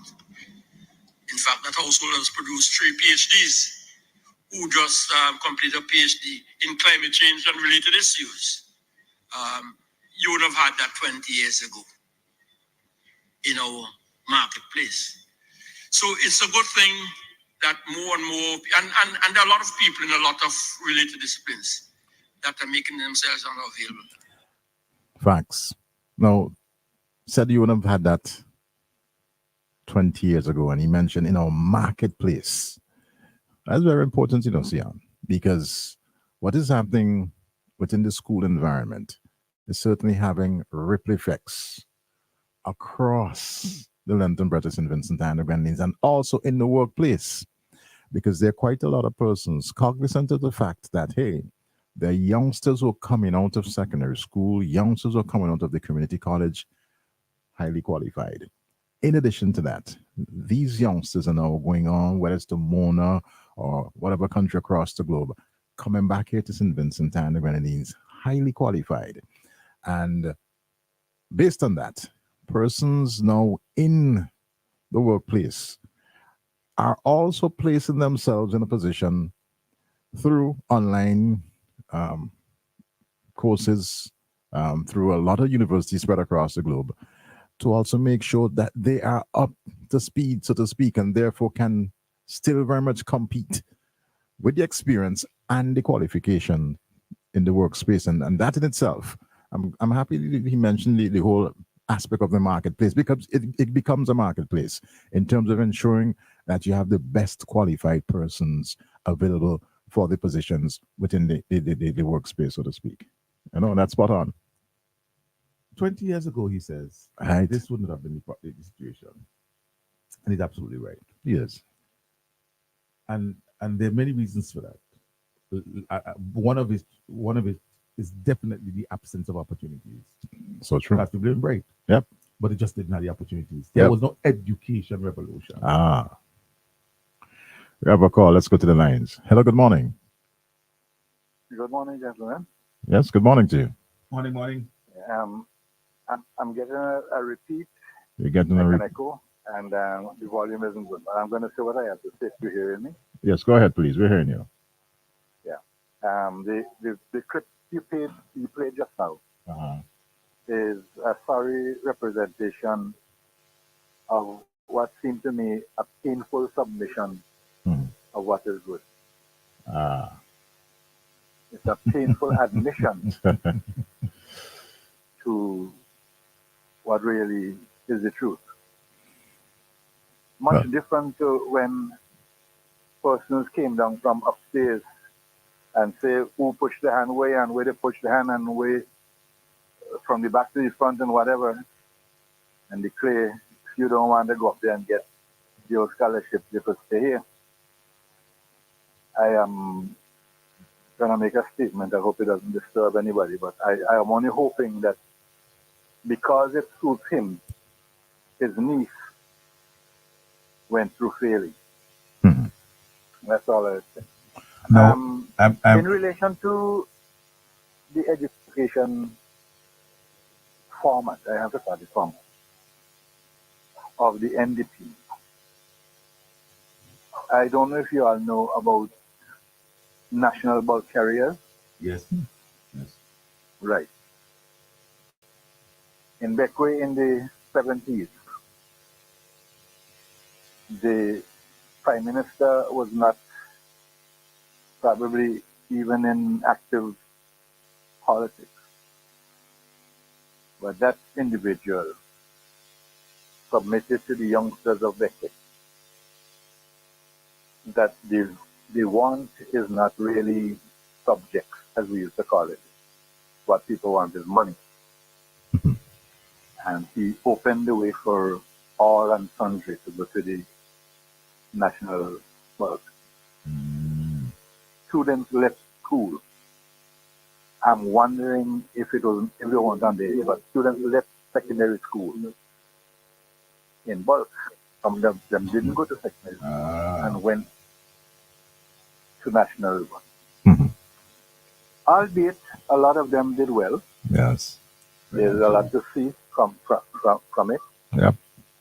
In fact, that household has produced 3 PhDs who just completed a PhD in climate change and related issues. You would have had that 20 years ago in our marketplace. So it's a good thing that more and more, and there are a lot of people in a lot of related disciplines that are making themselves unavailable. Facts. Now, said you would have had that 20 years ago, and he mentioned in our marketplace. That's very important, Sian, because what is happening within the school environment is certainly having ripple effects across the length and breadth of St. Vincent and the Grenadines, and also in the workplace, because there are quite a lot of persons cognizant of the fact that, hey, the youngsters who are coming out of secondary school, youngsters who are coming out of the community college, highly qualified. In addition to that, these youngsters are now going on, whether it's to Mona or whatever country across the globe, coming back here to St. Vincent and the Grenadines, highly qualified. And based on that, persons now in the workplace are also placing themselves in a position through online courses, through a lot of universities spread across the globe, to also make sure that they are up to speed, so to speak, and therefore can still very much compete with the experience and the qualification in the workspace. And that in itself, I'm happy that he mentioned the whole aspect of the marketplace, because it becomes a marketplace in terms of ensuring that you have the best qualified persons available for the positions within the workspace, so to speak. That's spot on. 20 years ago, he says, right, this wouldn't have been the situation. And he's absolutely right. Yes. And there are many reasons for that. One of it is definitely the absence of opportunities. So true. That's to blame, right? Yep. But it just didn't have the opportunities. There was no education revolution. We have a call. Let's go to the lines. Hello, good morning. Good morning, gentlemen. Yes, good morning to you. Morning. I'm getting a repeat, You're getting like a an echo, and the volume isn't good. But I'm going to say what I have to say. You hearing me? Yes, go ahead, please. We're hearing you. Yeah. The clip you played just now is a sorry representation of what seemed to me a painful submission of what is good. It's a painful admission to what really is the truth. Much different to when persons came down from upstairs and say who pushed the hand way and where they pushed the hand and way from the back to the front and whatever, and declare if you don't want to go up there and get your scholarship, you could stay here. I am going to make a statement. I hope it doesn't disturb anybody, but I am only hoping that because it suits him, his niece went through failing. That's all I say. In relation to the education format, I have to start the format of the NDP. I don't know if you all know about national bulk carriers. Yes. Right. In Beckway in the 70s, the Prime Minister was not probably even in active politics. But that individual submitted to the youngsters of Beckway that the want is not really subjects, as we used to call it. What people want is money. And he opened the way for all and sundry to go to the national bulk. Students left school. I'm wondering if it wasn't on the but students left secondary school in bulk. Some of them didn't go to secondary school and went to national bulk. Albeit a lot of them did well. Yes. There's a lot to see from it. Yep.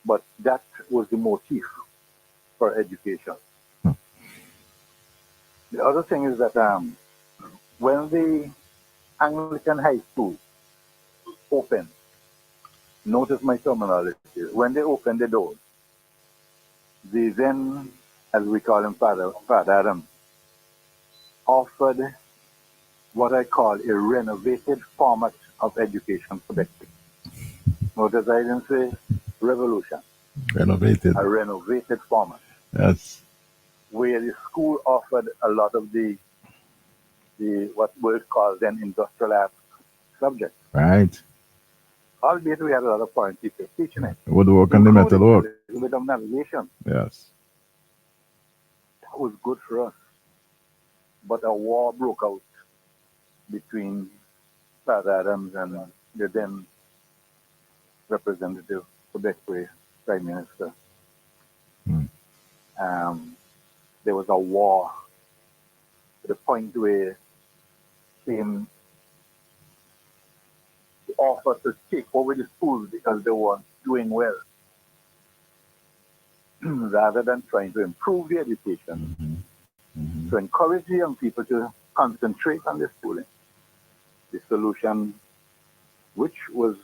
But that was the motif for education. The other thing is that when the Anglican High School opened, notice my terminology, when they opened the doors, they then, as we call him Father Adam, offered what I call a renovated format of education for Beckley. Notice I didn't say revolution. Renovated. A renovated format. Yes. Where the school offered a lot of the what we call then industrial arts subjects. Right. Albeit we had a lot of foreign teachers teaching it. Woodwork and the metal work. A little bit of navigation. Yes. That was good for us. But a war broke out between Father Adams and the then representative for Beckway, Prime Minister. There was a war to the point where came the offer to take over the schools because they weren't doing well, rather than trying to improve the education, to encourage the young people to concentrate on their schooling. The solution, which was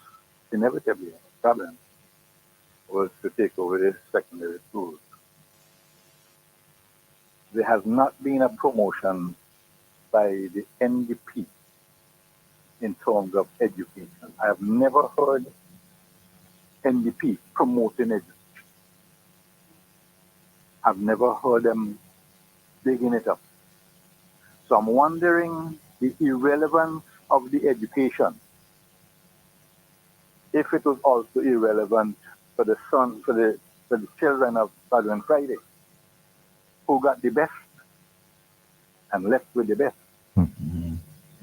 inevitably a problem, was to take over the secondary schools. There has not been a promotion by the NDP in terms of education. I have never heard NDP promoting education. I've never heard them digging it up. So I'm wondering the irrelevance of the education, if it was also irrelevant for the children of Saturday and Friday, who got the best and left with the best.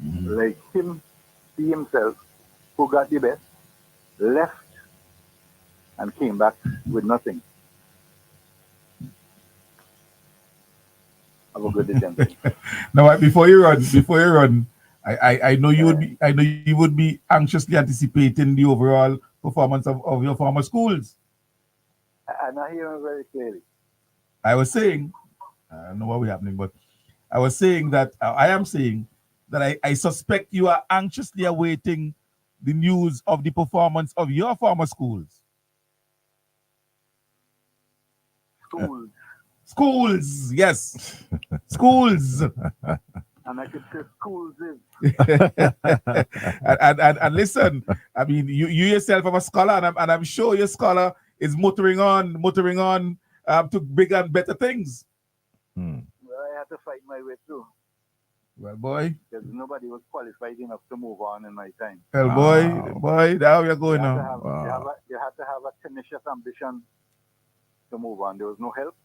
Like him, he himself, who got the best, left and came back with nothing. Have a good day, gentlemen. Now, before you run, I know you would be anxiously anticipating the overall performance of your former schools. I'm not hearing very clearly. I was saying, I don't know what was happening, but I was saying that I am saying that I suspect you are anxiously awaiting the news of the performance of your former schools. Schools, yes. Schools. And I could say schools and listen, I mean, you yourself are a scholar, and I'm sure your scholar is motoring on to bigger and better things. Well, I had to fight my way through. Well, boy. Because nobody was qualified enough to move on in my time. Well, boy, now you're going on. You had to have a tenacious ambition to move on. There was no help.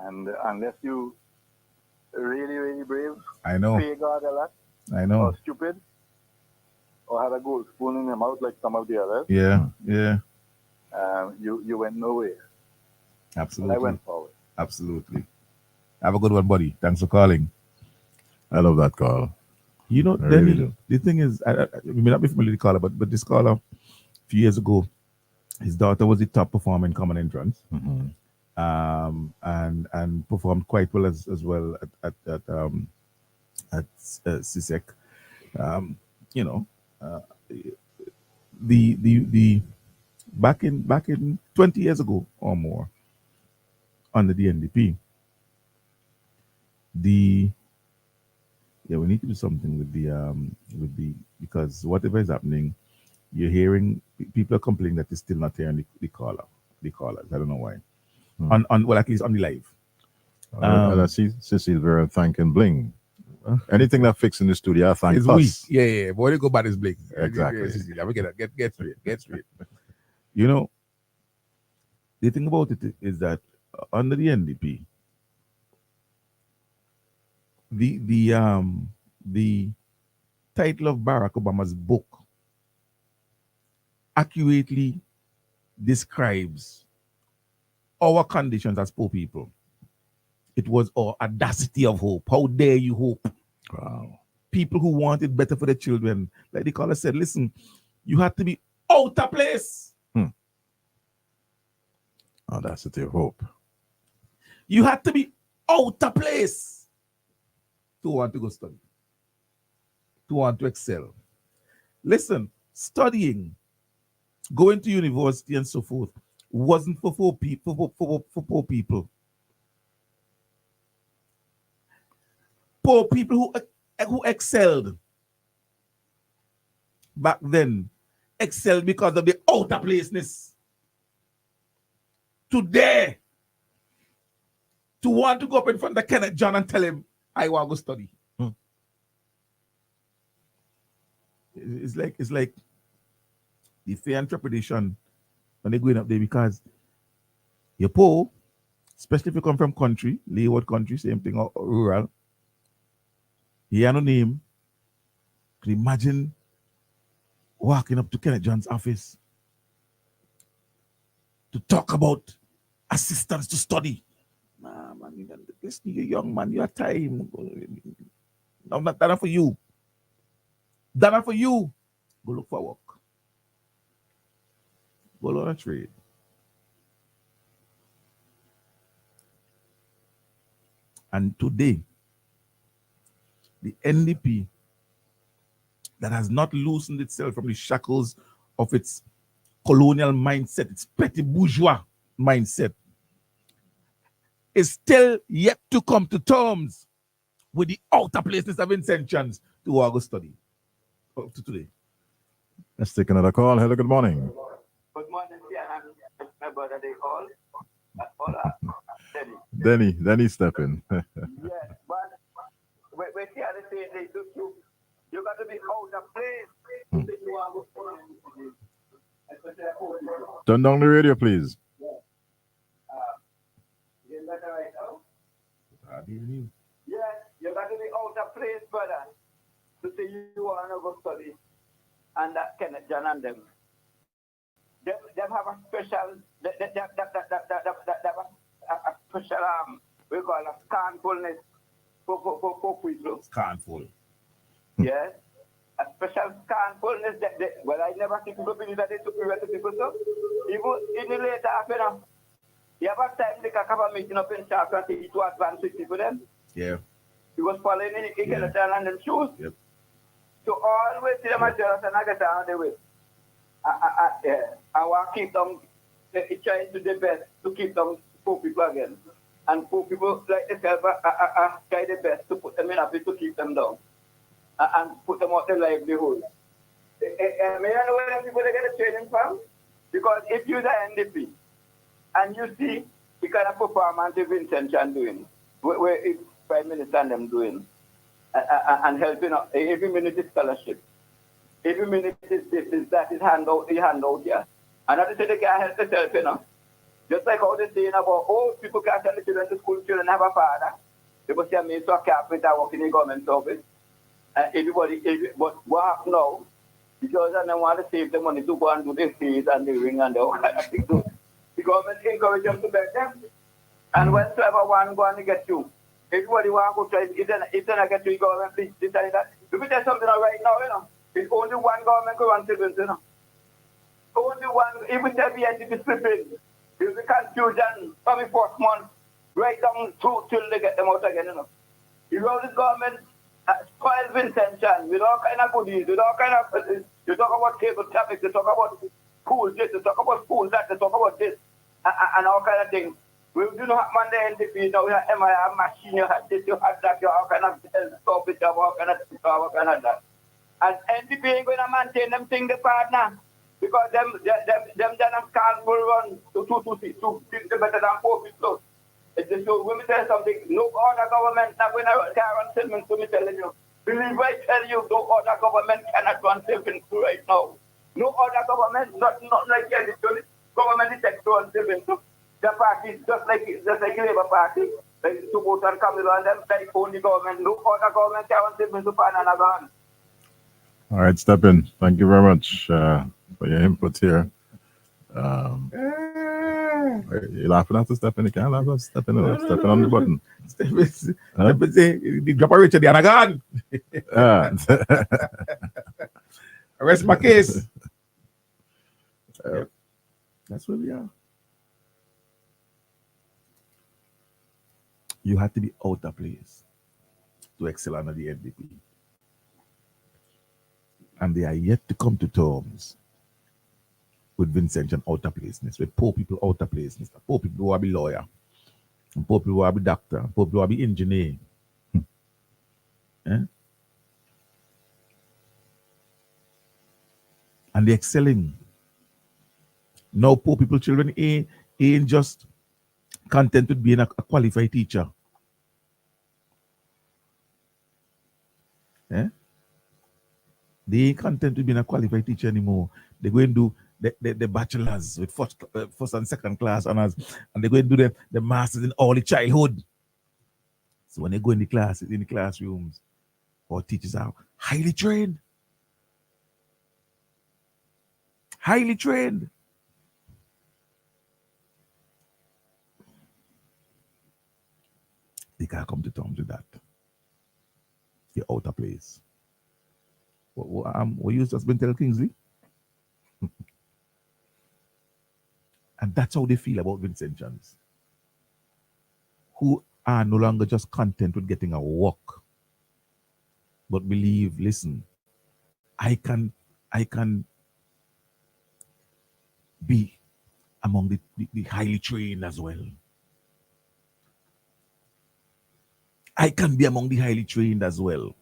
And unless you really, really brave, I know. pay God a lot, I know. or stupid, or had a gold spoon in your mouth like some of the others, Yeah. you went nowhere. Absolutely. I went forward. Absolutely. Have a good one, buddy. Thanks for calling. I love that call. You know, I really Denny, do. the thing is, I may not be familiar with the caller, but this caller, a few years ago, his daughter was the top performer in common entrance, and performed quite well as well at CSEC. You know, the back in 20 years ago or more, under the NDP, we need to do something with the because whatever is happening, you're hearing people are complaining that they're still not hearing the callers. I don't know why. Well, at least on the live. And I see Cecile Vera thanking Bling. Anything that fixes in the studio, I thank It's us. weak. Yeah. Boy, they go by this Bling. Exactly. Get straight. You know, the thing about it is that under the NDP, the title of Barack Obama's book accurately describes our conditions as poor people. It was our audacity of hope. How dare you hope? Wow. People who wanted better for their children, like the caller said, listen, you had to be out of place. Audacity of hope. You had to be out of place to want to go study, to want to excel. Listen, studying, going to university and so forth wasn't for poor people. For poor people. Poor people who excelled back then excelled because of the outer placeness. Today, to want to go up in front of Kenneth John and tell him, I want to go study. It's like the fair interpretation when they're going up there, because you're poor, especially if you come from country, Leeward country, same thing, or rural. You have no name. Can you imagine walking up to Kenneth John's office to talk about assistance to study? Nah, man, listen, you're young, man, you have time. No, that's not for you. That's not for you. Go look for work. Go learn a trade. And today, the NDP that has not loosened itself from the shackles of its colonial mindset, its petty bourgeois mindset, is still yet to come to terms with the outer places of intentions to our study up to today. Let's take another call. Hello, good morning. Good morning, my brother, they call. Denny, step in. Yeah, but we see how they say they do too. You got to be out of place. Turn down the radio, please. Yeah, you got to be out of place, brother, to say you want to go study. And that Kenneth John and them have a special, a special we call a scornfulness for people. Scornful. Yes. A special scornfulness well, I never see people believe that they superior to people, so even in the later after now, you have a time they can have a meeting up in South and teach to advance with people them. Yeah. He was following in the Yeah. and them shoes. Yep. So always see them as jealous and I get on the way. I want to keep them trying to do the best to keep them poor people again. And poor people like themselves try the best to put them in a place to keep them down. And put them out their livelihood. May I know where people they get the training from? Because if you're the NDP and you see the kind of performance Vincent Chan doing, where Prime Minister and them doing, and helping out, every minute is scholarship. Every minute is that is hand out here. And I say they can't help themselves, you know. Just like how they're saying about, people can't send the children to school, children have a father. They must say, me so a carpenter working in the government office. But what now? Because I don't want to save the money to go and do the fees and the ring and all that thing. So the government encourage them to beg them. And whensoever one go and get you, everybody want to go try, if they not get you, government, please decide that. If there's something right now, you know, it's only one government who wants children, you know. Only one, even if the entity is flipping, if the confusion coming 4th month, right down till they get them out again, you know. You know, this government spoil Vincent Chan with all kind of goodies, with all kind of, you talk about cable traffic, you talk about schools, this, you talk about schools, that, you talk about this, and all kind of things. We do not have the NDP, now we have MIR machine, you have this, you have that, you have all kind of stuff, you have all kind of stuff, all kind of that. And NDP ain't going to maintain them thing the partner, because them done a scornful run to think better than 4 people. So when we tell something, no other government not going to run settlements, so me telling you. Believe I tell you, no other government cannot run settlements right now. No other government, not like any government is to run settlements. The party is just like the Labour Party, like support and Camilo and them, like only government, no other government can run settlements to find another one. All right, step in. Thank you very much for your input here. You're laughing at the Stephen. You can't laugh at Stephen. Stepping on the button. Stephen say, the drop a Richard, and I gone. Arrest my case. Yep. That's where we are. You had to be out of place to excel under the NDP. And they are yet to come to terms with Vincent and out of placeness, with poor people out of placeness, poor people who are be lawyer, and poor people who are be doctor, and poor people who are be engineer. And they're excelling. Now poor people children ain't just content with being a qualified teacher. They ain't content with being a qualified teacher anymore. They're going to do the bachelors with first and second class honors, and they're going to do the masters in early childhood. So when they go in the classes, in the classrooms, our teachers are highly trained. Highly trained. They can't come to terms with that. You're out of place. What you just been telling Kingsley? And that's how they feel about Vincent Chans, who are no longer just content with getting a walk, but believe, listen, I can be among the highly trained as well. I can be among the highly trained as well.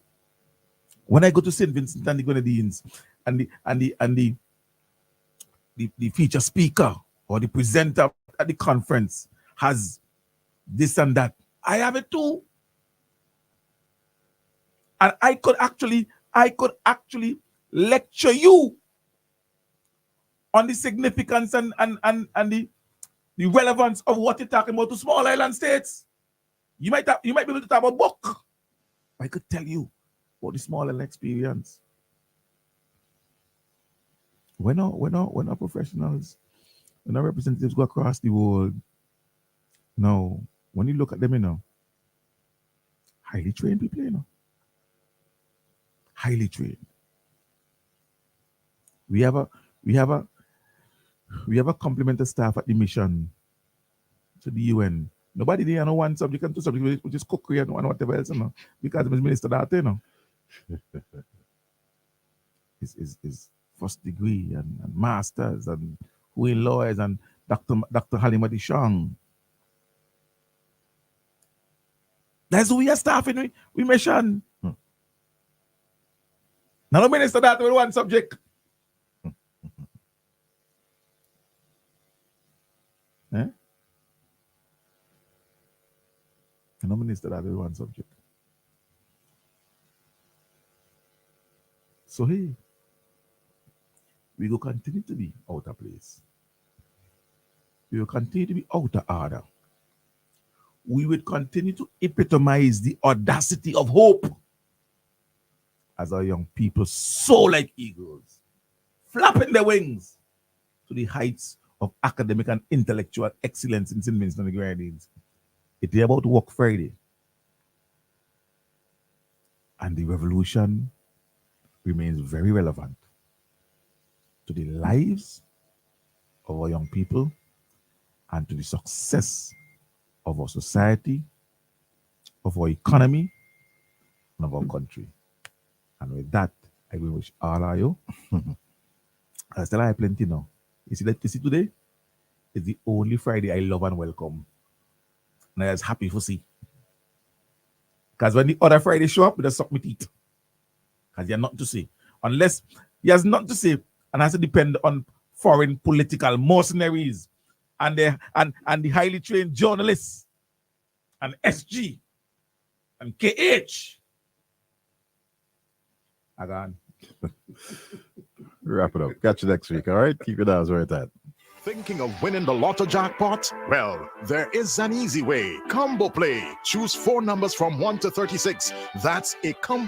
When I go to St. Vincent and the Grenadines and the feature speaker or the presenter at the conference has this and that, I have it too. And I could actually lecture you on the significance and the relevance of what you're talking about to small island states. You might be able to talk about a book. I could tell you about the small island experience. When our professionals, when our representatives go across the world, now when you look at them, you know, highly trained people, you know. Highly trained. We have a complimentary staff at the mission to the UN. Nobody there know one subject and two subjects, which is cookery and whatever else, you know, because the minister that, you know. is first degree and masters and who in lawyers and Dr. Halima Dishang. That's who we are staffing. We mission. Now the minister that with one subject. Eh? No minister that with one subject. So hey, we will continue to be out of place. We will continue to be out of order. We will continue to epitomize the audacity of hope as our young people soar like eagles, flapping their wings to the heights of academic and intellectual excellence in St. Vincent and the Grenadines. It is about Work Friday. And the revolution remains very relevant to the lives of our young people and to the success of our society, of our economy, and of our country. And with that, I will wish all of you. I still have plenty now. You see that today is the only Friday I love and welcome. And I was happy to see. Because when the other Friday show up, we just suck my teeth. Because you're not to say. Unless he has not to say and has to depend on foreign political mercenaries and the highly trained journalists and SG and KH. Again. Wrap it up. Catch you next week, all right? Keep your eyes where it's at. Thinking of winning the lotto jackpot? Well, there is an easy way. Combo Play. Choose 4 numbers from 1 to 36. That's a combo